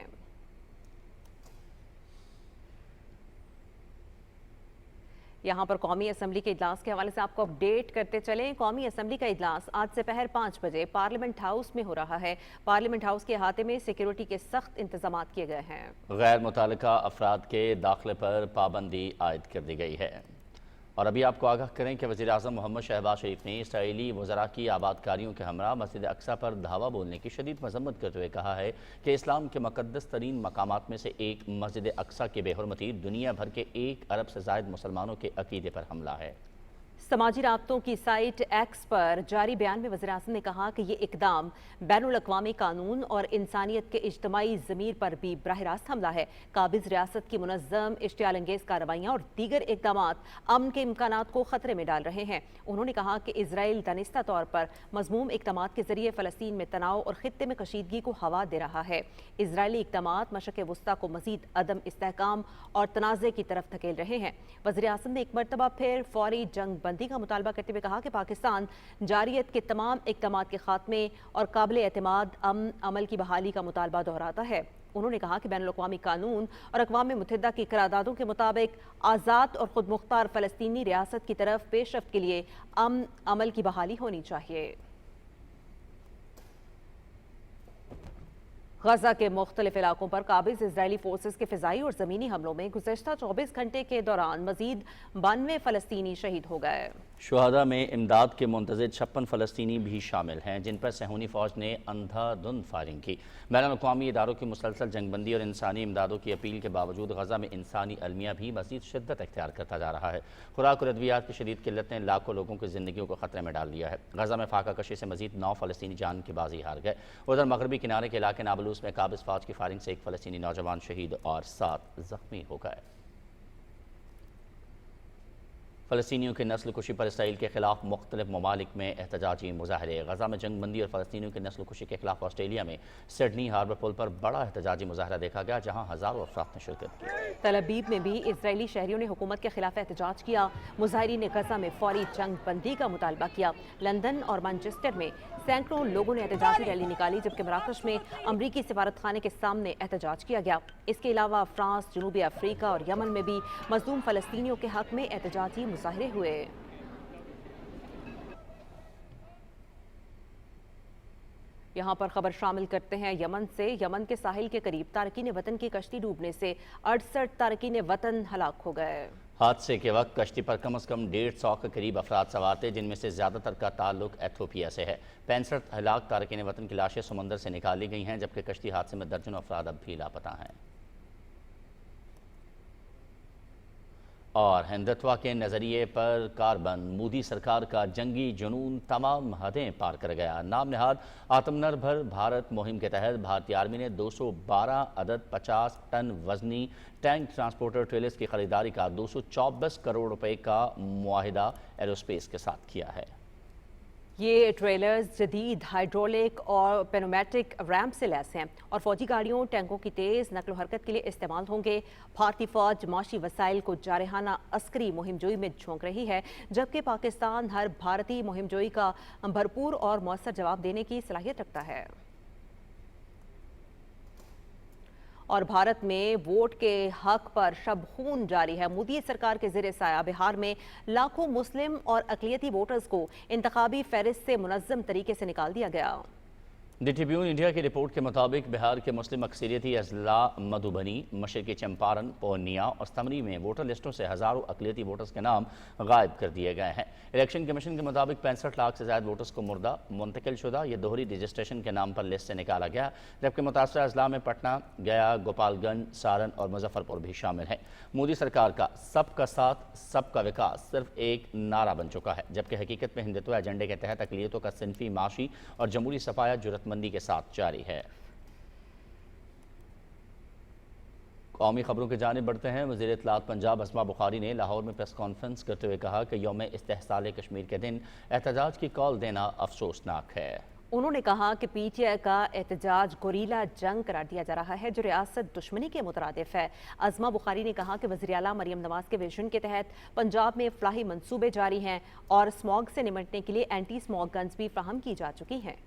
यहाँ पर कौमी असम्बली के इजलास के हवाले से आपको अपडेट करते चलें। कौमी असम्बली का इजलास आज दोपहर 5 बजे पार्लियामेंट हाउस में हो रहा है। पार्लियामेंट हाउस के अहाते में सिक्योरिटी के सख्त इंतजाम किए गए हैं। गैर मुतालिका अफराद के दाखिले पर पाबंदी आयद कर दी गई है। और अभी आपको आगाह करें कि वज़ीर आज़म मोहम्मद शहबाज शरीफ ने इसराइली वज़रा की आबादकारियों के हमरा मस्जिद अक्सा पर धावा बोलने की शदीद मजम्मत करते हुए कहा है कि इस्लाम के मुक़द्दस तरीन मकामात में से एक मस्जिद अक्सा की बेहुरमती दुनिया भर के 1 अरब से ज़ायद मुसलमानों के अकीदे पर हमला है। समाजी राब्तों की साइट एक्स पर जारी बयान में वज़ीर आज़म ने कहा कि ये इकदाम बैनुल अक़वामी कानून और इंसानियत के इज्तमाई ज़मीर पर भी बराह रास्त हमला है। काबिज़ रियासत की मुनज़्ज़म इश्तियाल अंगेज़ कार्रवाइयाँ और दीगर इक़दामात अमन के इम्कानात को ख़तरे में डाल रहे हैं। उन्होंने कहा कि इसराइल दानिस्ता तौर पर मज़मूम इक़दामात के ज़रिए फ़लस्तीन में तनाव और ख़ित्ते में कशीदगी को हवा दे रहा है। इसराइली इक़दामात मशक़ वस्ता को मज़ीद अदम इस्तेहकाम और तनाज़े की तरफ धकेल रहे हैं। वज़ीर आज़म ने एक मरतबा फिर फौरी जंग बंदी का मुतालबा करते हुए कहा कि पाकिस्तान जारियत के तमाम इक़दामात के खात्मे और काबिल एतमाद अमल की बहाली का मुतालबा दोहराता है। उन्होंने कहा कि बैनुल अक़वामी कानून और अक़वाम मुत्तहिदा की करारदादों के मुताबिक आज़ाद और खुद मुख्तार फ़लस्तीनी रियासत की तरफ पेशरफ्त के लिए अमल की बहाली होनी चाहिए। गजा के मुख्तलिफ इलाकों पर काबिज इजरायली फोर्सेस के फ़िज़ाई और ज़मीनी हमलों में गुज़श्ता 24 घंटे के दौरान मज़ीद 92 फ़लस्तीनी शहीद हो गए। शुहदा में इमदाद के मुंतज़िर 56 फ़लस्तीनी भी शामिल हैं, जिन पर सहूनी फ़ौज ने अंधाधुंध फायरिंग की। बैनुल-अक़वामी इदारों की मुसलसल जंगबंदी और इंसानी इमदादों की अपील के बावजूद गजा में इंसानी अलमिया भी मज़ीद शिद्दत इख्तियार करता जा रहा है। खुराक और अद्वियात की शदीद किल्लत ने लाखों लोगों की ज़िंदगियों को ख़तरे में डाल दिया है। गजा में फाका कशी से मज़ीद 9 फ़लस्तीनी जान की बाजी हार गए। उधर मगरबी किनारे के इलाके नाबलूस में काबिज फ़ौज की फायरिंग से 1 फ़लस्तीनी नौजवान शहीद और 7 ज़ख्मी हो गए। फ़लस्तीनियों की नस्ल कुशी पर इसराइल के खिलाफ मुख्तलिफ ममालिक में एहतजाजी मुजाहरे। गजा में जंगबंदी और फ़लस्तीनियों की नस्ल कुशी के खिलाफ ऑस्ट्रेलिया में सिडनी हार्बर पुल पर बड़ा एहतजाजी मुजाहरा देखा गया, जहाँ हज़ारों अफराद ने शिरकत की। तलबीब में भी इसराइली शहरियों ने हुकूमत के खिलाफ एहतजाज किया। मुजाहिरीन ने गजा में फौरी जंग बंदी का मुतालबा किया। लंदन और मैनचेस्टर में सैकड़ों लोगों ने एहतजाजी रैली निकाली, जबकि मराकश में अमरीकी सिफारतखाने के सामने एहतजाज किया गया। इसके अलावा फ्रांस, जनूबी अफ्रीका और यमन में भी मज़लूम फ़लस्तीनियों के हक में एहतजाजी मुजाहरे हुए। यहाँ पर खबर शामिल करते हैं यमन से। यमन के साहिल के करीब तारकीन वतन की कश्ती डूबने से 68 तारकीन वतन हलाक हो गए। हादसे के वक्त कश्ती पर कम से कम 150 के करीब अफराद सवार थे, जिनमें से ज़्यादातर का ताल्लुक एथियोपिया से है। 65 हलाक तारकीन वतन की लाशें समंदर से निकाली गई हैं, जबकि कश्ती हादसे में दर्जनों अफराद अब भी लापता हैं। और हिंदुत्व के नज़रिए पर कार्बन मोदी सरकार का जंगी जुनून तमाम हदें पार कर गया। नाम नहाद आत्मनिर्भर भारत मुहिम के तहत भारतीय आर्मी ने 212 अदद 50 टन वजनी टैंक ट्रांसपोर्टर ट्रेलर्स की खरीदारी का 224 करोड़ रुपए का मुआहिदा एरोस्पेस के साथ किया है। ये ट्रेलर्स जदीद हाइड्रोलिक और पेनोमेट्रिक रैम्प से लैस हैं और फौजी गाड़ियों टैंकों की तेज़ नकलो हरकत के लिए इस्तेमाल होंगे। भारतीय फौज माशी वसाइल को जारहाना अस्करी मुहिमजोई में झोंक रही है, जबकि पाकिस्तान हर भारतीय मुहिमजोई का भरपूर और मौसर जवाब देने की सलाहियत रखता है। और भारत में वोट के हक पर शब खून जारी है। मोदी सरकार के ज़ेरे साया बिहार में लाखों मुस्लिम और अक़लियती वोटर्स को इंतखाबी फहरिस्त से मुनज़्ज़म तरीके से निकाल दिया गया। दी ट्रिब्यून इंडिया की रिपोर्ट के मुताबिक बिहार के मुस्लिम अक्सरियती अजला मधुबनी, मशरक़ी चंपारण, पूर्णिया और स्तमरी में वोटर लिस्टों से हज़ारों अक़लियती वोटर्स के नाम गायब कर दिए गए हैं। इलेक्शन कमीशन के मुताबिक 65 लाख से ज़्यादा वोटर्स को मुर्दा, मुंतकिल शुदा या दोहरी रजिस्ट्रेशन के नाम पर लिस्ट से निकाला गया, जबकि मुतासरा अजला में पटना, गया, गोपालगंज, सारण और मुजफ्फरपुर भी शामिल है। मोदी सरकार का सबका साथ सबका विकास सिर्फ एक नारा बन चुका है, जबकि हकीकत में हिंदुत्व एजेंडे के तहत अक़लियतों का सिनफी, माशी और जमहूरी सफाया जुर्रतमंदी के साथ जारी है। कौमी खबरों की जानिब बढ़ते हैं। वज़ीर इत्तलात पंजाब अस्मा बुखारी ने लाहौर में प्रेस कॉन्फ्रेंस करते हुए कहा कि यौम इस्तेहसाल कश्मीर के दिन एहतजाज की कॉल देना अफसोसनाक है। उन्होंने कहा कि पीटीआई का एहतजाज गोरीला जंग करार दिया जा रहा है जो रियासत दुश्मनी के मुतरादिफ है। अज़मा बुखारी ने कहा कि वज़ीर आला मरियम नवाज के विजन के तहत पंजाब में फलाही मंसूबे जारी हैं और स्मॉग से निपटने के लिए एंटी स्मॉग गन्स भी फ्राहम की जा चुकी हैं।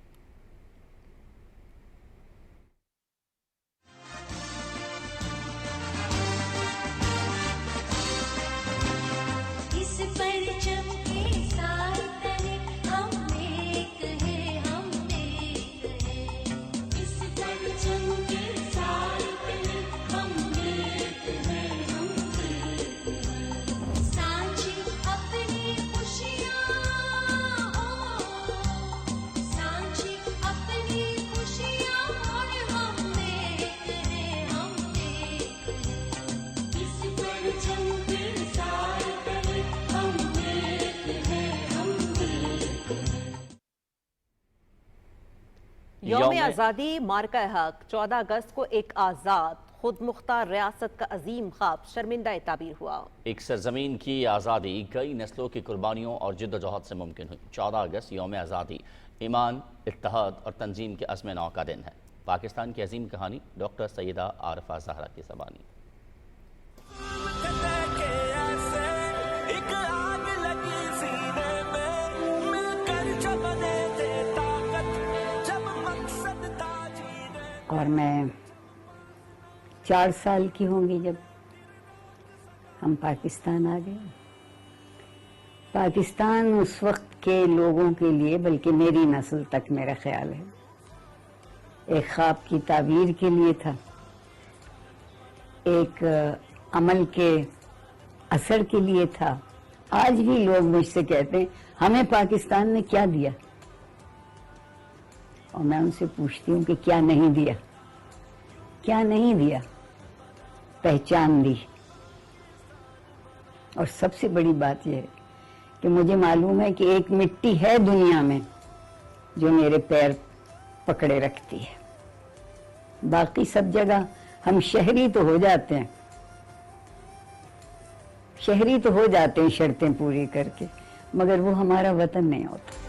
यौम आज़ादी मार्का हक 14 अगस्त को एक आज़ाद खुद मुख्तार रियासत का अजीम ख्वाब शर्मिंदा ताबीर हुआ। एक सरजमीन की आज़ादी कई नस्लों की कुर्बानियों और जिद्दोजहद से मुमकिन हुई। 14 अगस्त यौम आज़ादी ईमान, इत्तेहाद और तंजीम के अज़्म नौ का दिन है। पाकिस्तान की अजीम कहानी डॉक्टर सैयदा आरिफा ज़हरा की ज़बानी। और मैं 4 साल की होंगी जब हम पाकिस्तान आ गए। पाकिस्तान उस वक्त के लोगों के लिए, बल्कि मेरी नस्ल तक मेरा ख्याल है, एक ख्वाब की ताबीर के लिए था, एक अमल के असर के लिए था। आज भी लोग मुझसे कहते हैं हमें पाकिस्तान ने क्या दिया, और मैं उनसे पूछती हूँ कि क्या नहीं दिया, क्या नहीं दिया। पहचान दी। और सबसे बड़ी बात यह है कि मुझे मालूम है कि एक मिट्टी है दुनिया में जो मेरे पैर पकड़े रखती है। बाकी सब जगह हम शहरी तो हो जाते हैं, शहरी तो हो जाते हैं शर्तें पूरी करके, मगर वो हमारा वतन नहीं होता।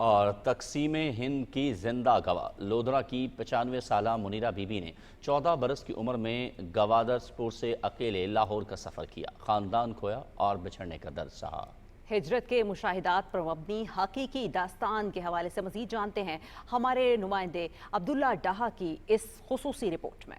और तकसीम हिंद की जिंदा गवाह लोधरा की 95 साला मुनीरा बीबी ने 14 बरस की उम्र में गवादरपुर से अकेले लाहौर का सफ़र किया। ख़ानदान खोया और बिछड़ने का दर्द सहा। हिजरत के मुशाहिदात पर मबनी हकीकी दास्तान के हवाले से मज़ीद जानते हैं हमारे नुमाइंदे अब्दुल्ला डाहा की इस खुसूसी रिपोर्ट में।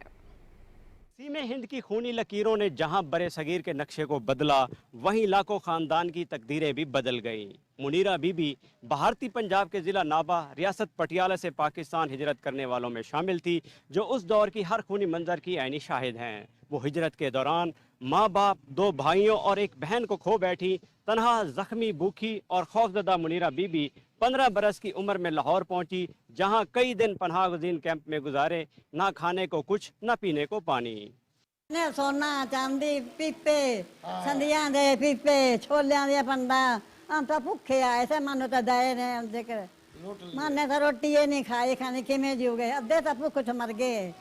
तकसीम हिंद की खूनी लकीरों ने जहां बरे सगीर के नक्शे को बदला, वहीं लाखों खानदान की तकदीरें भी बदल गईं। मुनीरा बीबी भारतीय पंजाब के ज़िला नाबा रियासत पटियाला से पाकिस्तान हिजरत करने वालों में शामिल थी, जो उस दौर की हर खूनी मंजर की ऐनी शाहिद हैं। वो हिजरत के दौरान माँ बाप, 2 भाइयों और एक बहन को खो बैठी तनहा, जख्मी, भूखी और खौफजदा मुनीरा बीबी 15 बरस की उम्र में लाहौर पहुंची, जहां कई दिन पनाह गुज़ीन कैंप में गुजारे, ना खाने को कुछ न पीने को पानी। ने सोना चांदी पीपे संदियां दे पीपे छोलियां दे पंडा हम तो भूखे आए थे, मानो तो दए ने देकर माने तो रोटी ये नहीं खाई, खाने किमें जीव गए, अद्धे तो भूख तो मर गए।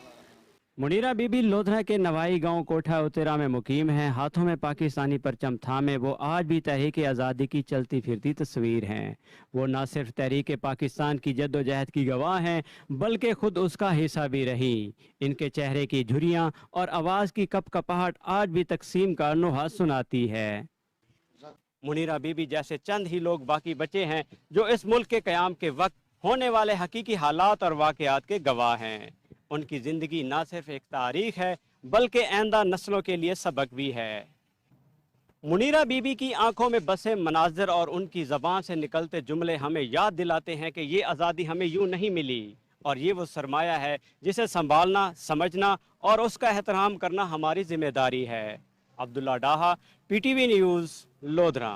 मुनीरा बीबी लोधरा के नवाई गांव कोठा उतेरा में मुकीम हैं। हाथों में पाकिस्तानी परचम थामे वो आज भी तहरीक आज़ादी की चलती फिरती तस्वीर हैं। वो न सिर्फ तहरीक पाकिस्तान की जद्दोजहद की गवाह हैं, बल्कि खुद उसका हिस्सा भी रही। इनके चेहरे की झुर्रियाँ और आवाज़ की कपकपाहट आज भी तकसीम का नोहा सुनाती है। मुनीरा बीबी जैसे चंद ही लोग बाकी बचे हैं जो इस मुल्क के क़याम के वक्त होने वाले हकीकी हालात और वाक़यात के गवाह हैं। उनकी ज़िंदगी न सिर्फ एक तारीख है, बल्कि आइंदा नस्लों के लिए सबक भी है। मुनीरा बीबी की आंखों में बसे मनाजिर और उनकी ज़बान से निकलते जुमले हमें याद दिलाते हैं कि ये आज़ादी हमें यूं नहीं मिली और ये वो सरमाया है जिसे संभालना, समझना और उसका एहतराम करना हमारी जिम्मेदारी है। Abdullah Daha, PTV news, Lodhran.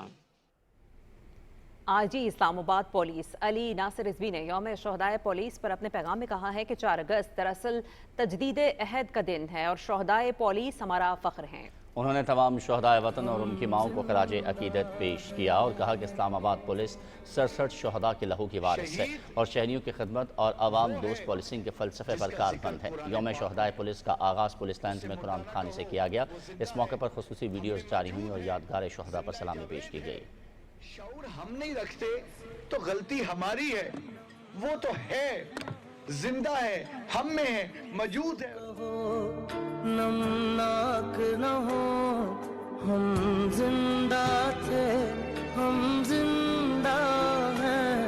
IG Islamabad police Ali Nasir Rizvi ने यौम शोहदाए पुलिस पर अपने पैगाम में कहा है कि 4 अगस्त दरअसल तजदीद अहद का दिन है और शोहदाए पुलिस हमारा फ़ख्र हैं। उन्होंने तमाम शोहदाए वतन और उनकी माओं को खराज अकीदत पेश किया और कहा कि इस्लामाबाद पुलिस 67 शोहदा के लहू की वारिस है और शहरियों की खिदमत और आवाम दोस्त पुलिसिंग के फ़लसफ़े पर कारबंद है। यौम शोहदाए पुलिस का आगाज़ पुलिस लाइन्स में कुरान खानी से किया गया। इस मौके पर खुसूसी वीडियोज़ जारी हुई और यादगार शोहदा पर सलामी पेश की गई। शऊर हम नहीं रखते तो गलती हमारी है, वो तो है, जिंदा है, हम में है, मौजूद है। नमनाक न हो, हम जिंदा थे, हम जिंदा हैं,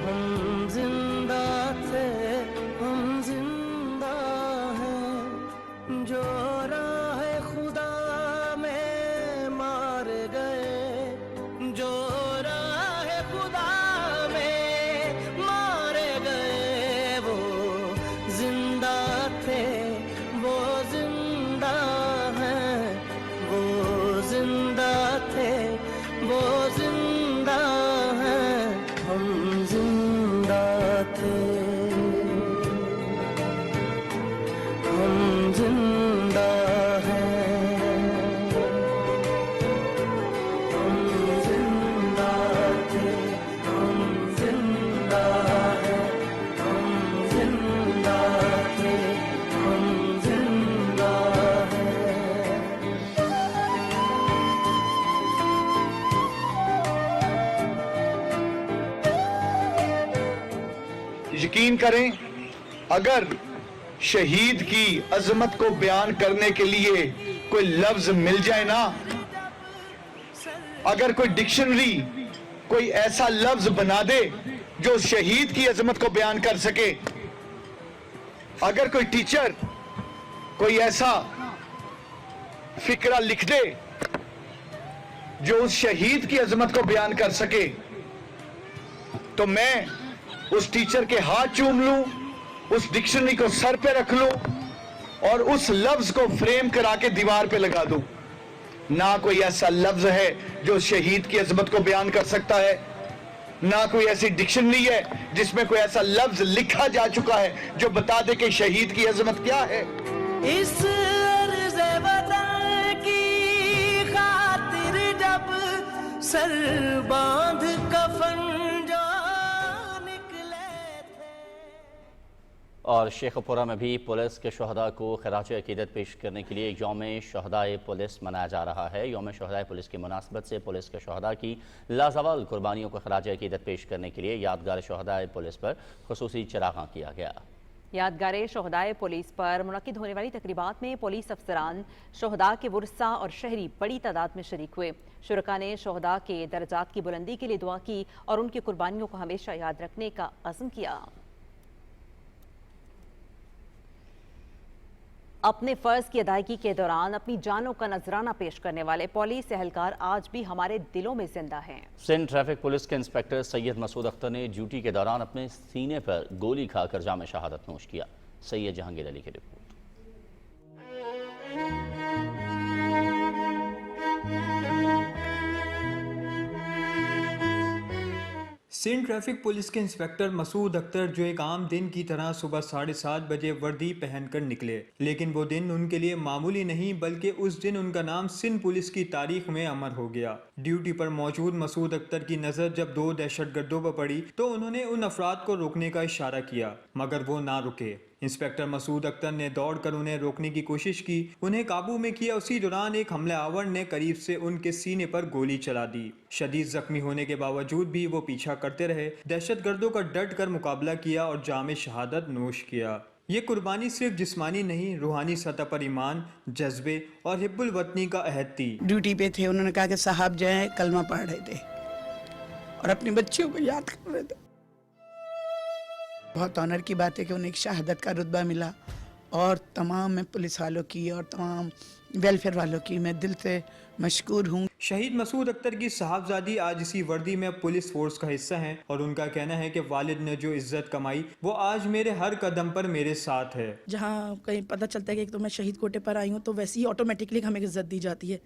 हम जिंदा थे, हम जिंदा हैं। जो राह खुदा में मार गए, जो राह खुदा में मारे गए, वो जिंदा थे, वो जिंदा हैं, वो जिंदा थे, वो जिंदा हैं, हम जिंदा थे, हम जिंदा हैं, हम जिंदा थे, हम जिंदा हैं, हम जिंदा थे, हम जिंदा हैं। यकीन करें, अगर शहीद की अजमत को बयान करने के लिए कोई लफ्ज मिल जाए ना, अगर कोई डिक्शनरी कोई ऐसा लफ्ज बना दे जो शहीद की अजमत को बयान कर सके, अगर कोई टीचर कोई ऐसा फिक्रा लिख दे जो उस शहीद की अजमत को बयान कर सके, तो मैं उस टीचर के हाथ चूम लूं, उस डिक्शनरी को सर पे रख लूं और उस लफ्ज को फ्रेम करा के दीवार पे लगा दूं। ना कोई ऐसा लफ्ज है जो शहीद की अजमत को बयान कर सकता है, ना कोई ऐसी डिक्शनरी है जिसमें कोई ऐसा लफ्ज लिखा जा चुका है जो बता दे कि शहीद की अजमत क्या है। इस अर्ज़े वतन की खातिर जब सर बांध कफन जा निकले थे। और शेखपुरा में भी पुलिस के शोहदा को खराज अकीदत पेश करने के लिए यौम शोहदाए पुलिस मनाया जा रहा है। यौम शोहदाए पुलिस की मुनासबत से पुलिस के शोहदा की लाजवाल कुर्बानियों को खराज अकीदत पेश करने के लिए यादगार शोहदाए पुलिस पर खुसूसी चरागां किया गया। यादगार शोहदाए पुलिस पर मुनक्किद होने वाली तकरीबात में पुलिस अफसरान, शोहदा के वुरसा और शहरी बड़ी तादाद में शरीक हुए। शुरका ने शोहदा के दर्जात की बुलंदी के लिए दुआ की और उनकी कुर्बानियों को हमेशा याद रखने का अज़्म किया। अपने फर्ज की अदायगी के दौरान अपनी जानों का नजराना पेश करने वाले पुलिस एहलकार आज भी हमारे दिलों में जिंदा हैं। सिंध ट्रैफिक पुलिस के इंस्पेक्टर सैयद मसूद अख्तर ने ड्यूटी के दौरान अपने सीने पर गोली खाकर जाम शहादत नोश किया। सैयद जहांगीर अली की रिपोर्ट। सिंध ट्रैफिक पुलिस के इंस्पेक्टर मसूद अख्तर जो एक आम दिन की तरह सुबह 7:30 बजे वर्दी पहनकर निकले, लेकिन वो दिन उनके लिए मामूली नहीं बल्कि उस दिन उनका नाम सिंध पुलिस की तारीख में अमर हो गया। ड्यूटी पर मौजूद मसूद अख्तर की नज़र जब 2 दहशतगर्दों पर पड़ी तो उन्होंने उन अफराद को रोकने का इशारा किया, मगर वो ना रुके। इंस्पेक्टर मसूद अख्तर ने दौड़कर उन्हें रोकने की कोशिश की, उन्हें काबू में किया। उसी दौरान एक हमलावर ने करीब से उनके सीने पर गोली चला दी। शदीद जख्मी होने के बावजूद भी वो पीछा करते रहे, दहशतगर्दों का डट कर मुकाबला किया और जाम शहादत नोश किया। ये कुर्बानी सिर्फ जिस्मानी नहीं, रूहानी सतह पर ईमान, जज्बे और हिब्बुल वतनी का अहद थी। ड्यूटी पे थे, उन्होंने कहा कि साहब जो है कलमा पढ़ रहे थे और अपनी बच्चियों को याद कर रहे थे। बहुत ऑनर की बात है कि उन्हें एक शहादत का रुतबा मिला और तमाम मैं पुलिस वालों की और तमाम वेलफेयर वालों की मैं दिल से मशकूर हूँ। शहीद मसूद अख्तर की साहबजादी आज इसी वर्दी में पुलिस फोर्स का हिस्सा हैं और उनका कहना है कि वालिद ने जो इज्जत कमाई वो आज मेरे हर कदम पर मेरे साथ है। जहाँ कहीं पता चलता है कि एक तो मैं शहीद कोटे पर आई हूँ तो वैसे ही ऑटोमेटिकली हमें इज्जत दी जाती है।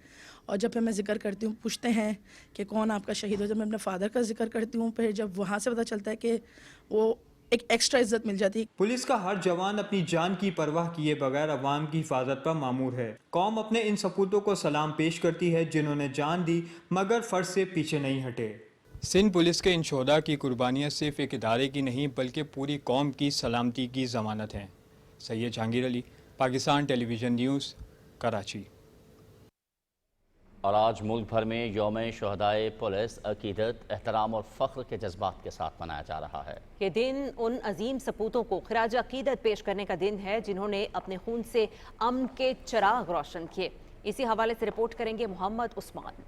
और जब मैं जिक्र करती हूँ, पूछते हैं कि कौन आपका शहीद हो, जब मैं अपने फादर का जिक्र करती हूँ, फिर जब वहाँ से पता चलता है कि वो एक एक्स्ट्रा इज्जत मिल जाती है। पुलिस का हर जवान अपनी जान की परवाह किए बगैर अवाम की हिफाजत पर मामूर है। कौम अपने इन सपूतों को सलाम पेश करती है जिन्होंने जान दी मगर फर्ज से पीछे नहीं हटे। सिंध पुलिस के इन शोधा की कुर्बानियाँ सिर्फ एक इदारे की नहीं बल्कि पूरी कौम की सलामती की ज़मानत हैं। Syed Jahangir Ali, Pakistan television news, Karachi. और आज मुल्क भर में यौम शुहदाए पुलिस अकीदत, एहतराम और फ़ख्र के जज्बात के साथ मनाया जा रहा है। ये दिन उन अजीम सपूतों को खिराज अकीदत पेश करने का दिन है जिन्होंने अपने खून से अमन के चिराग रोशन किए। इसी हवाले से रिपोर्ट करेंगे मोहम्मद उस्मान।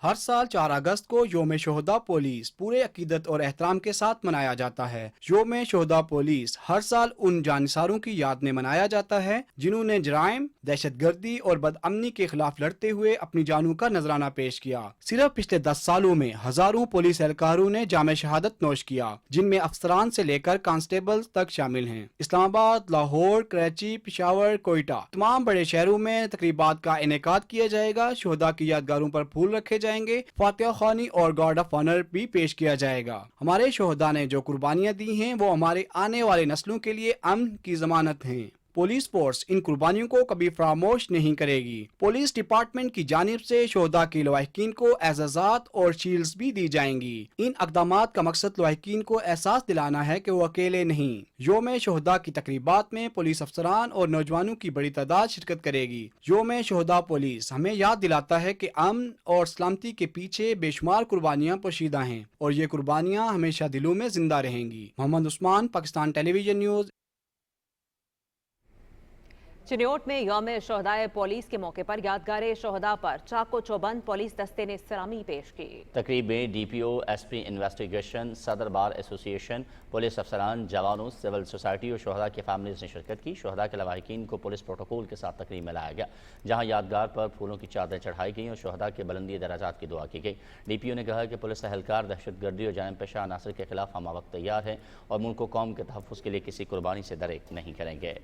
हर साल 4 अगस्त को योम शोहदा पुलिस पूरे अकीदत और एहतराम के साथ मनाया जाता है। योम शोहदा पुलिस हर साल उन जानिसारों की याद में मनाया जाता है जिन्होंने जराइम, दहशतगर्दी और बदअमनी के खिलाफ लड़ते हुए अपनी जानों का नजराना पेश किया। सिर्फ पिछले 10 सालों में हजारों पुलिस एहलकारों ने जामे शहादत नोश किया, जिनमें अफसरान से लेकर कांस्टेबल तक शामिल हैं। इस्लामाबाद, लाहौर, कराची, पेशावर, कोयटा तमाम बड़े शहरों में तकरीबात का इनेकाद किया जाएगा। शोहदा की यादगारों पर फूल रखे जाएंगे, फातिहा खानी और गार्ड ऑफ ऑनर भी पेश किया जाएगा। हमारे शोहदा ने जो कुर्बानियां दी हैं वो हमारे आने वाले नस्लों के लिए अमन की जमानत हैं। पुलिस फोर्स इन कुर्बानियों को कभी फरामोश नहीं करेगी। पुलिस डिपार्टमेंट की जानिब से शोहदा के लवाहिकीन को एजाज़ात और शील्ड्स भी दी जाएंगी। इन अक़दामात का मकसद लवाहिकीन को एहसास दिलाना है कि वो अकेले नहीं। योम शोहदा की तकरीबात में पुलिस अफसरान और नौजवानों की बड़ी तादाद शिरकत करेगी। योम शोहदा पुलिस हमें याद दिलाता है कि अमन और सलामती के पीछे बेशुमार कुर्बानियाँ पोशीदा हैं और ये कुर्बानियाँ हमेशा दिलों में जिंदा रहेंगी। Mohammad Usman, Pakistan television news. चिन्योट में यौम शोहदाए पुलिस के मौके पर यादगार शोहदा पर चाको चौबंद पुलिस दस्ते ने सलामी पेश की। तकरीब में DPO, SP इन्वेस्टिगेशन, सदर बार एसोसिएशन, पुलिस अफसरान, जवानों, सिविल सोसाइटी और शोहदा की फैमिलीज ने शिरकत की। शोहदा के लवाहिकीन को पुलिस प्रोटोकॉल के साथ तकरीब में लाया गया, जहाँ यादगार पर फूलों की चादरें चढ़ाई गई और शोहदा के बुलंदी दराजात की दुआ की गई। DPO ने कहा कि पुलिस अहलकार दहशतगर्दी और जानिब पेशा अनासर के खिलाफ हम वक्त तैयार हैं और मुल्क को कौम के तहफ़्फ़ुज़ के लिए किसी कुर्बानी से दरेक नहीं करेंगे।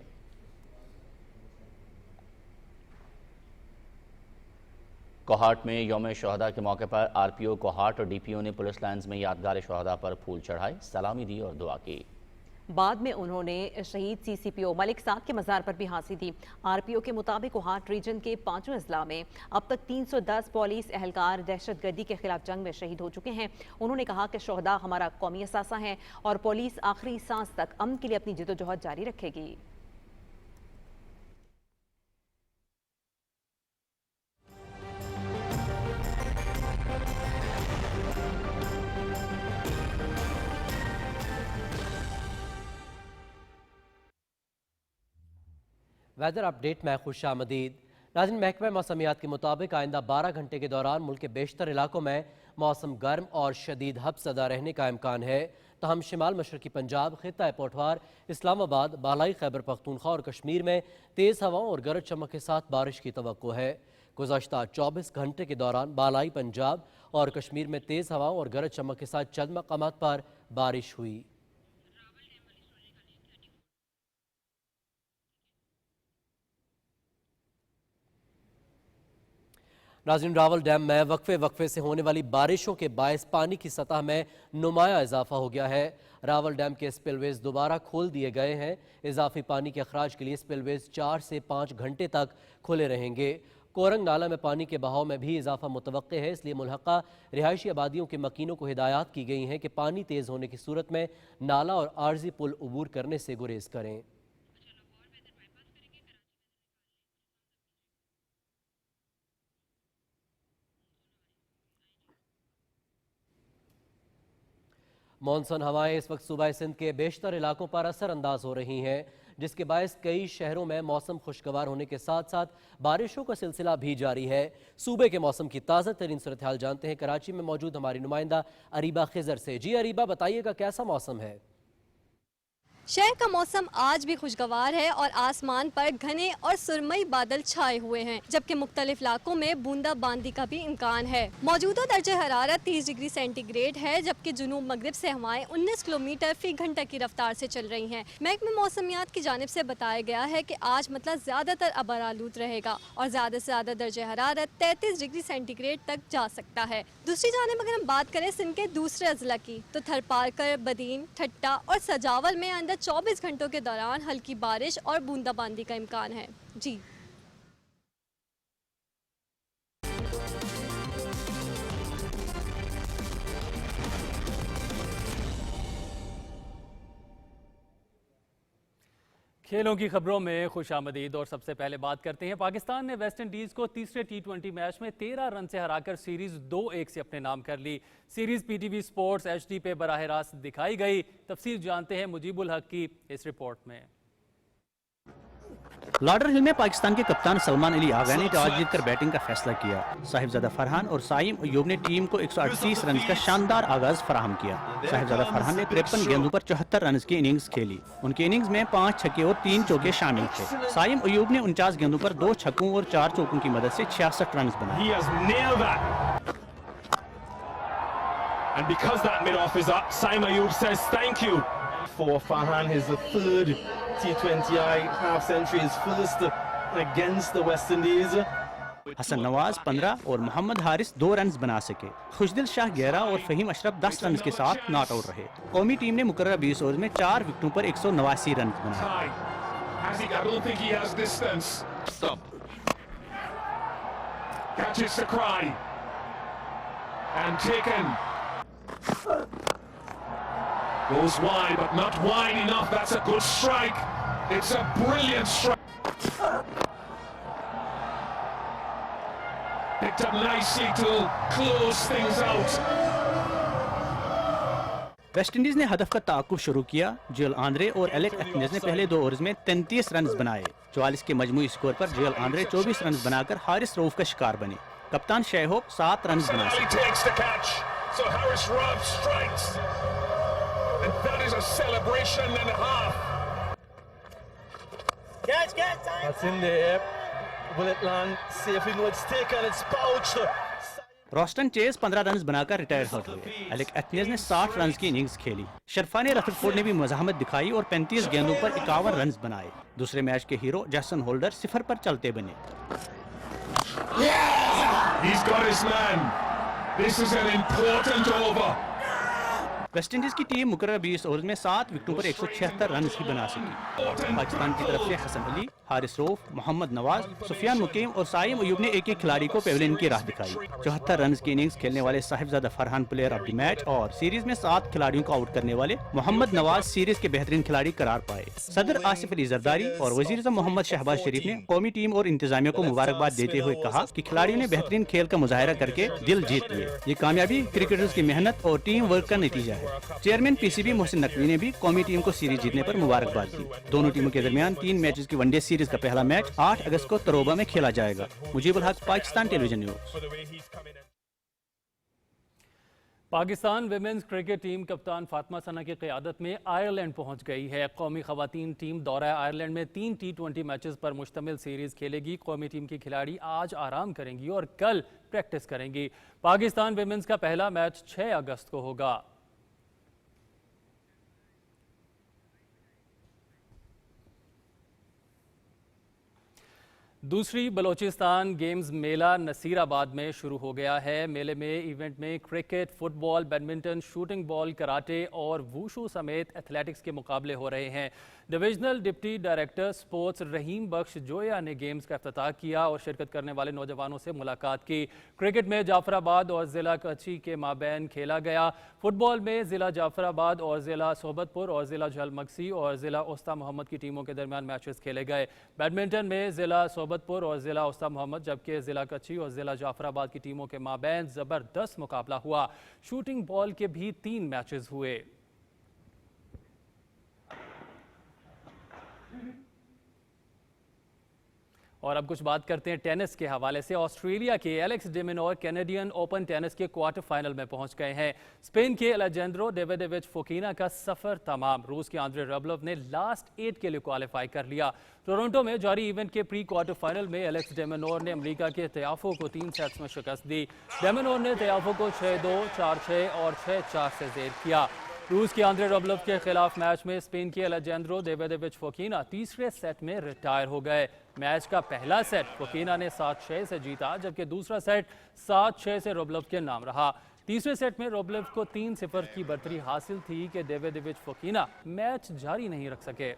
कोहाट में यौम शोहदा के मौके पर RPO कोहाट और DPO ने पुलिस लाइन्स में यादगार शोहदा पर फूल चढ़ाए, सलामी दी और दुआ की। बाद में उन्होंने शहीद CCPO मलिक साद के मज़ार पर भी हांसी दी। RPO के मुताबिक कोहाट रीजन के 5 अजला में अब तक 310 पुलिस एहलकार दहशतगर्दी के खिलाफ जंग में शहीद हो चुके हैं। उन्होंने कहा कि शोहदा हमारा कौमी असासा है और पुलिस आखिरी सांस तक अमन के लिए अपनी जिद्दोजहद जारी रखेगी। वेदर अपडेट में खुश आमदीद। नाज़रीन, महकमा मौसमियात के मुताबिक आइंदा 12 घंटे के दौरान मुल्क के बेशतर इलाकों में मौसम गर्म और शदीद हब्सदा रहने का इम्कान है। तहम शिमाल मशरकी पंजाब, खित्ता पोठवार, इस्लामाबाद, बालाई खैबर पख्तूनख्वा और कश्मीर में तेज़ हवाओं और गरज चमक के साथ बारिश की तवक्को है। गुज़श्ता 24 घंटे के दौरान बालाई पंजाब और कश्मीर में तेज़ हवाओं और गरज चमक के साथ चंद मकामात पर बारिश हुई। नाज़रीन, रावल डैम में वक्फे से होने वाली बारिशों के बायस पानी की सतह में नुमाया इजाफा हो गया है। रावल डैम के स्पिलवेज दोबारा खोल दिए गए हैं। इजाफी पानी के अखराज के लिए स्पिलवेज 4 से 5 घंटे तक खुले रहेंगे। कोरंग नाला में पानी के बहाव में भी इजाफा मुतवक्के है, इसलिए मुल्हका रिहायशी आबादियों के मकीनों को हिदायत की गई हैं कि पानी तेज़ होने की सूरत में नाला और आर्जी पुल अबूर करने से गुरेज करें। मॉनसून हवाएं इस वक्त सूबा सिंध के बेशतर इलाकों पर असर अंदाज हो रही हैं, जिसके बायस कई शहरों में मौसम खुशगवार होने के साथ साथ बारिशों का सिलसिला भी जारी है। सूबे के मौसम की ताज़ा तरीन सूरत हाल जानते हैं कराची में मौजूद हमारी नुमाइंदा अरीबा खिजर से। जी अरीबा, बताइएगा कैसा मौसम है? शहर का मौसम आज भी खुशगवार है और आसमान पर घने और सुरमई बादल छाए हुए हैं, जबकि मुख्तलिफ इलाकों में बूंदाबांदी का भी इम्कान है। मौजूदा दर्जे हरारत 30 डिग्री सेंटीग्रेड है, जबकि जुनूब मगरिब से हवाएं 19 किलोमीटर फी घंटा की रफ्तार से चल रही हैं। महकमे मौसमियात की जानिब से बताया गया है कि आज मतलब ज़्यादातर अबर आलूद रहेगा और ज़्यादा से ज़्यादा दर्जे हरारत 33 डिग्री सेंटीग्रेड तक जा सकता है। दूसरी जानिब अगर हम बात करें सिंध के दूसरे अजला की, तो थरपारकर, बदीन, ठट्टा और सजावल में अंदर 24 घंटों के दौरान हल्की बारिश और बूंदाबांदी का इम्कान है। जी खेलों की खबरों में खुशामदीद और सबसे पहले बात करते हैं। पाकिस्तान ने वेस्ट इंडीज़ को तीसरे T20 मैच में 13 रन से हराकर सीरीज 2-1 से अपने नाम कर ली। सीरीज PTV स्पोर्ट्स HD पे बराह रास्त दिखाई गई। तफसील जानते हैं मुजीबुल हक की इस रिपोर्ट में। लाडर हिल में पाकिस्तान के कप्तान सलमान अली आगा ने टॉस जीतकर बैटिंग का फैसला किया। साहिबजादा फरहान और साइम अयूब ने टीम को 138 रन का शानदार आगाज फराहम किया। साहिबजादा फरहान ने 53 गेंदों पर 74 रन की इनिंग्स खेली। उनकी इनिंग्स में 5 छक्के और 3 चौके शामिल थे। साइम अयूब ने 49 गेंदों पर 2 छक्कों और 4 चौकों की मदद से 66 रन बनाए। For Farhan, his third T20I half century, his first against the West Indies. Hasan Nawaz 15 और मोहम्मद हारिस 2 रन बना सके। खुशदिल शाह 11 और फहीम अशरफ 10 रन के साथ नॉट आउट रहे। कौमी टीम ने मुकर्रर 20 ओवर में 4 विकेटों पर 189 रन बनाए। Goes wide, but not wide enough. That's a good strike. It's a brilliant strike. Picked up nicely to close things out. West Indies ने हदफ का ताकुब शुरू किया। जोएल आंद्रे और एलेक एथनेज ने पहले 2 ओवर्स में 33 रन बनाए। 44 के मजमूई स्कोर पर जोएल आंद्रे 24 रन बनाकर हारिस रऊफ का शिकार बने। कप्तान शेहोब 7 रन बना सके। And that is a celebration and a half. Catch, that's in there. Will it land safely? No, it's taken, it's pouched. Roston chase 15 run बनाकर रिटायर हो गए। एलेक एथनेज ने 60 रन की इनिंग्स खेली। शरफान रफरफोर्ड ने भी मज़ाहमत दिखाई और 35 गेंदों पर 51 रन बनाए। दूसरे मैच के हीरो जैसन होल्डर 0 पर चलते बने। He's got his man. This is an important over. West Indies की टीम मुकर्रर 20 ओवर में 7 विकेटों पर 176 रन ही बना सकी। पाकिस्तान की तरफ से हसन अली, हारिस रऊफ, मोहम्मद नवाज, सुफियान मुकीम और साइम अयूब ने एक खिलाड़ी को पेविलियन की राह दिखाई। 74 रन की इनिंग्स खेलने वाले Sahibzada Farhan player of the match और सीरीज में 7 खिलाड़ियों को आउट करने वाले मोहम्मद नवाज सीरीज के बेहतरीन खिलाड़ी करार पाए। सदर आसिफ अली जरदारी और वजीर मोहम्मद शहबाज शरीफ ने कौमी टीम और इंतजामिया को मुबारकबाद देते हुए कहा कि खिलाड़ियों ने बेहतरीन खेल का मुजाहरा करके दिल जीत लिए। ये कामयाबी क्रिकेटर्स की मेहनत और टीम वर्क का नतीजा है। चेयरमैन PCB मोहसिन नकवी ने भी कौमी टीम को सीरीज जीतने पर मुबारकबाद दी। दोनों टीमों के दरमियान 3 मैचेस की वनडे सीरीज का पहला मैच 8 अगस्त को तरोबा में खेला जाएगा। मुजीबुल हक, Pakistan television news. Pakistan women's cricket team कप्तान फातिमा सना की क़यादत में आयरलैंड पहुंच गई है। कौमी ख़वातीन टीम दौरा आयरलैंड में 3 T20 मैचेस पर मुश्तमिल सीरीज़ खेलेगी। कौमी टीम की खिलाड़ी आज आराम करेंगी और कल प्रैक्टिस करेंगी। पाकिस्तान विमेंस का पहला मैच 6 अगस्त को होगा। दूसरी बलोचिस्तान गेम्स मेला नसीराबाद में शुरू हो गया है। मेले में इवेंट में cricket, football, badminton, shooting ball, karate और वूशू समेत एथलेटिक्स के मुकाबले हो रहे हैं। डिविजनल डिप्टी डायरेक्टर स्पोर्ट्स रहीम बख्श जोया ने गेम्स का इफ्तिताह किया और शिरकत करने वाले नौजवानों से मुलाकात की। क्रिकेट में जाफराबाद और ज़िला कच्ची के माबैन खेला गया। फुटबॉल में ज़िला जाफराबाद और ज़िला सोबतपुर और ज़िला झलमक्सी और ज़िला उस्ता मोहम्मद की टीमों के दरमियान मैचेस खेले गए। बैडमिंटन में ज़िला सोबतपुर और ज़िला उस्ता मोहम्मद जबकि ज़िला कच्ची और ज़िला जाफराबाद की टीमों के माबैन ज़बरदस्त मुकाबला हुआ। शूटिंग बॉल के भी 3 मैचेस हुए। और अब कुछ बात करते हैं टेनिस के हवाले से। ऑस्ट्रेलिया के Alex day Minaur Canadian open tennis के क्वार्टर फाइनल में पहुंच गए हैं। स्पेन के अलेजेंड्रो डेविडोविच फोकिना का सफर तमाम। रूस के आंद्रे रबलोव ने लास्ट 8 के लिए क्वालिफाई कर लिया। टोरंटो में जारी इवेंट के प्री क्वार्टर फाइनल में एलेक्स डे मिनोर ने अमेरिका के तयाफो को 3 सेट्स में शिकस्त दी। डे मिनोर ने तयाफो को 6-2, 4-6 और 6-4 से जेर किया। रूस के आंद्रे रबलोव के खिलाफ मैच में स्पेन के अलेजेंड्रो डेविडोविच फोकिना तीसरे सेट में रिटायर हो गए। मैच का पहला सेट फोकिना ने 7-6 से जीता, जबकि दूसरा सेट 7-6 से रबलोव के नाम रहा। तीसरे सेट में रबलोव को 3-0 की बढ़तरी हासिल थी कि डेविडोविच फोकिना मैच जारी नहीं रख सके।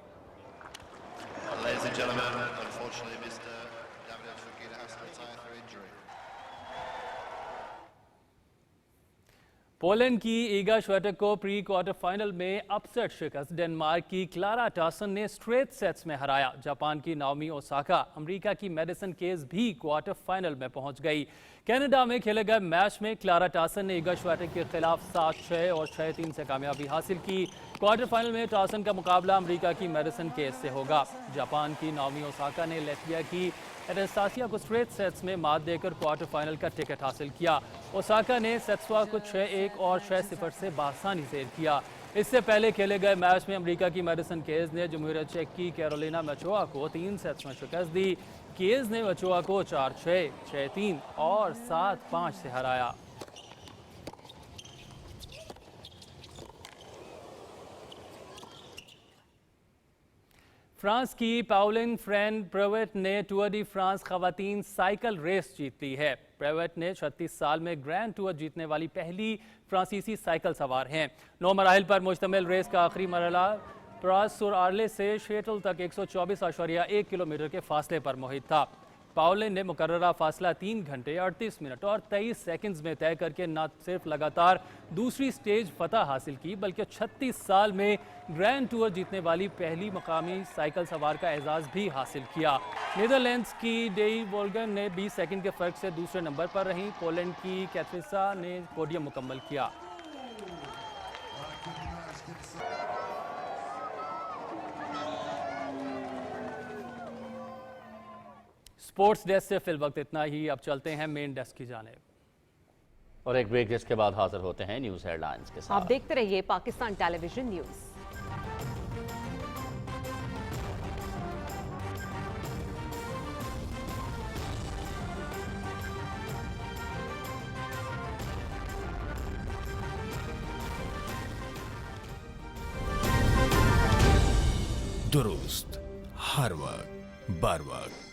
पोलैंड की ईगा श्वेटेक को प्री क्वार्टर फाइनल में अपसेट शिकस्त। डेनमार्क की क्लारा टासन ने स्ट्रेट सेट्स में हराया। जापान की नाओमी ओसाका, अमेरिका की मेडिसन केज भी क्वार्टर फाइनल में पहुंच गई। कनाडा में खेले गए मैच में क्लारा टासन ने ईगा श्वेटेक के खिलाफ 7-6 और 6-3 से कामयाबी हासिल की। क्वार्टर फाइनल में टासन का मुकाबला अमेरिका की मेडिसन केज से होगा। जापान की नाओमी ओसाका ने लात्विया की एनास्तासिया को स्ट्रेट सेट्स में मात देकर क्वार्टर फाइनल का टिकट हासिल किया। ओसाका ने सेत्सवा को 6-1 और 6-0 से बासानी से किया। इससे पहले खेले गए मैच में अमेरिका की मेडिसन केज ने जमहूरियत चेक की कैरोलिना मेचोआ को 3 सेट्स में शिकस्त दी। केज ने मेचोआ को 4-6, 6-3 और 7-5 से हराया। फ्रांस की पाउलिन फ्रेंड प्रेवेट ने टूर डी फ्रांस खवातीन साइकिल रेस जीत ली है। प्रेवेट ने 36 साल में ग्रैंड टूर जीतने वाली पहली फ्रांसीसी साइकिल सवार हैं। 9 मराहिल पर मुश्तमिल रेस का आखिरी मरहला प्रास सुर आर्ले से शेटल तक 124.1 किलोमीटर के फासले पर मुहित था। पाउलिन ने मुकर्ररा फासला 3 घंटे 38 मिनट और 23 सेकंड्स में तय करके न सिर्फ लगातार दूसरी स्टेज फतह हासिल की, बल्कि 36 साल में ग्रैंड टूर जीतने वाली पहली मकामी साइकिल सवार का एजाज़ भी हासिल किया। नीदरलैंड्स की डेई वोल्गन ने 20 सेकंड के फ़र्क से दूसरे नंबर पर रहीं। पोलैंड की कैथरिसा ने पोडियम मुकम्मल किया। स्पोर्ट्स डेस्क से फिल वक्त इतना ही। अब चलते हैं मेन डेस्क की जानिब और एक ब्रेक, जिसके बाद हाजिर होते हैं न्यूज़ हेडलाइंस के साथ। आप देखते रहिए पाकिस्तान टेलीविजन न्यूज़। दुरुस्त हर वक्त बर वक्त।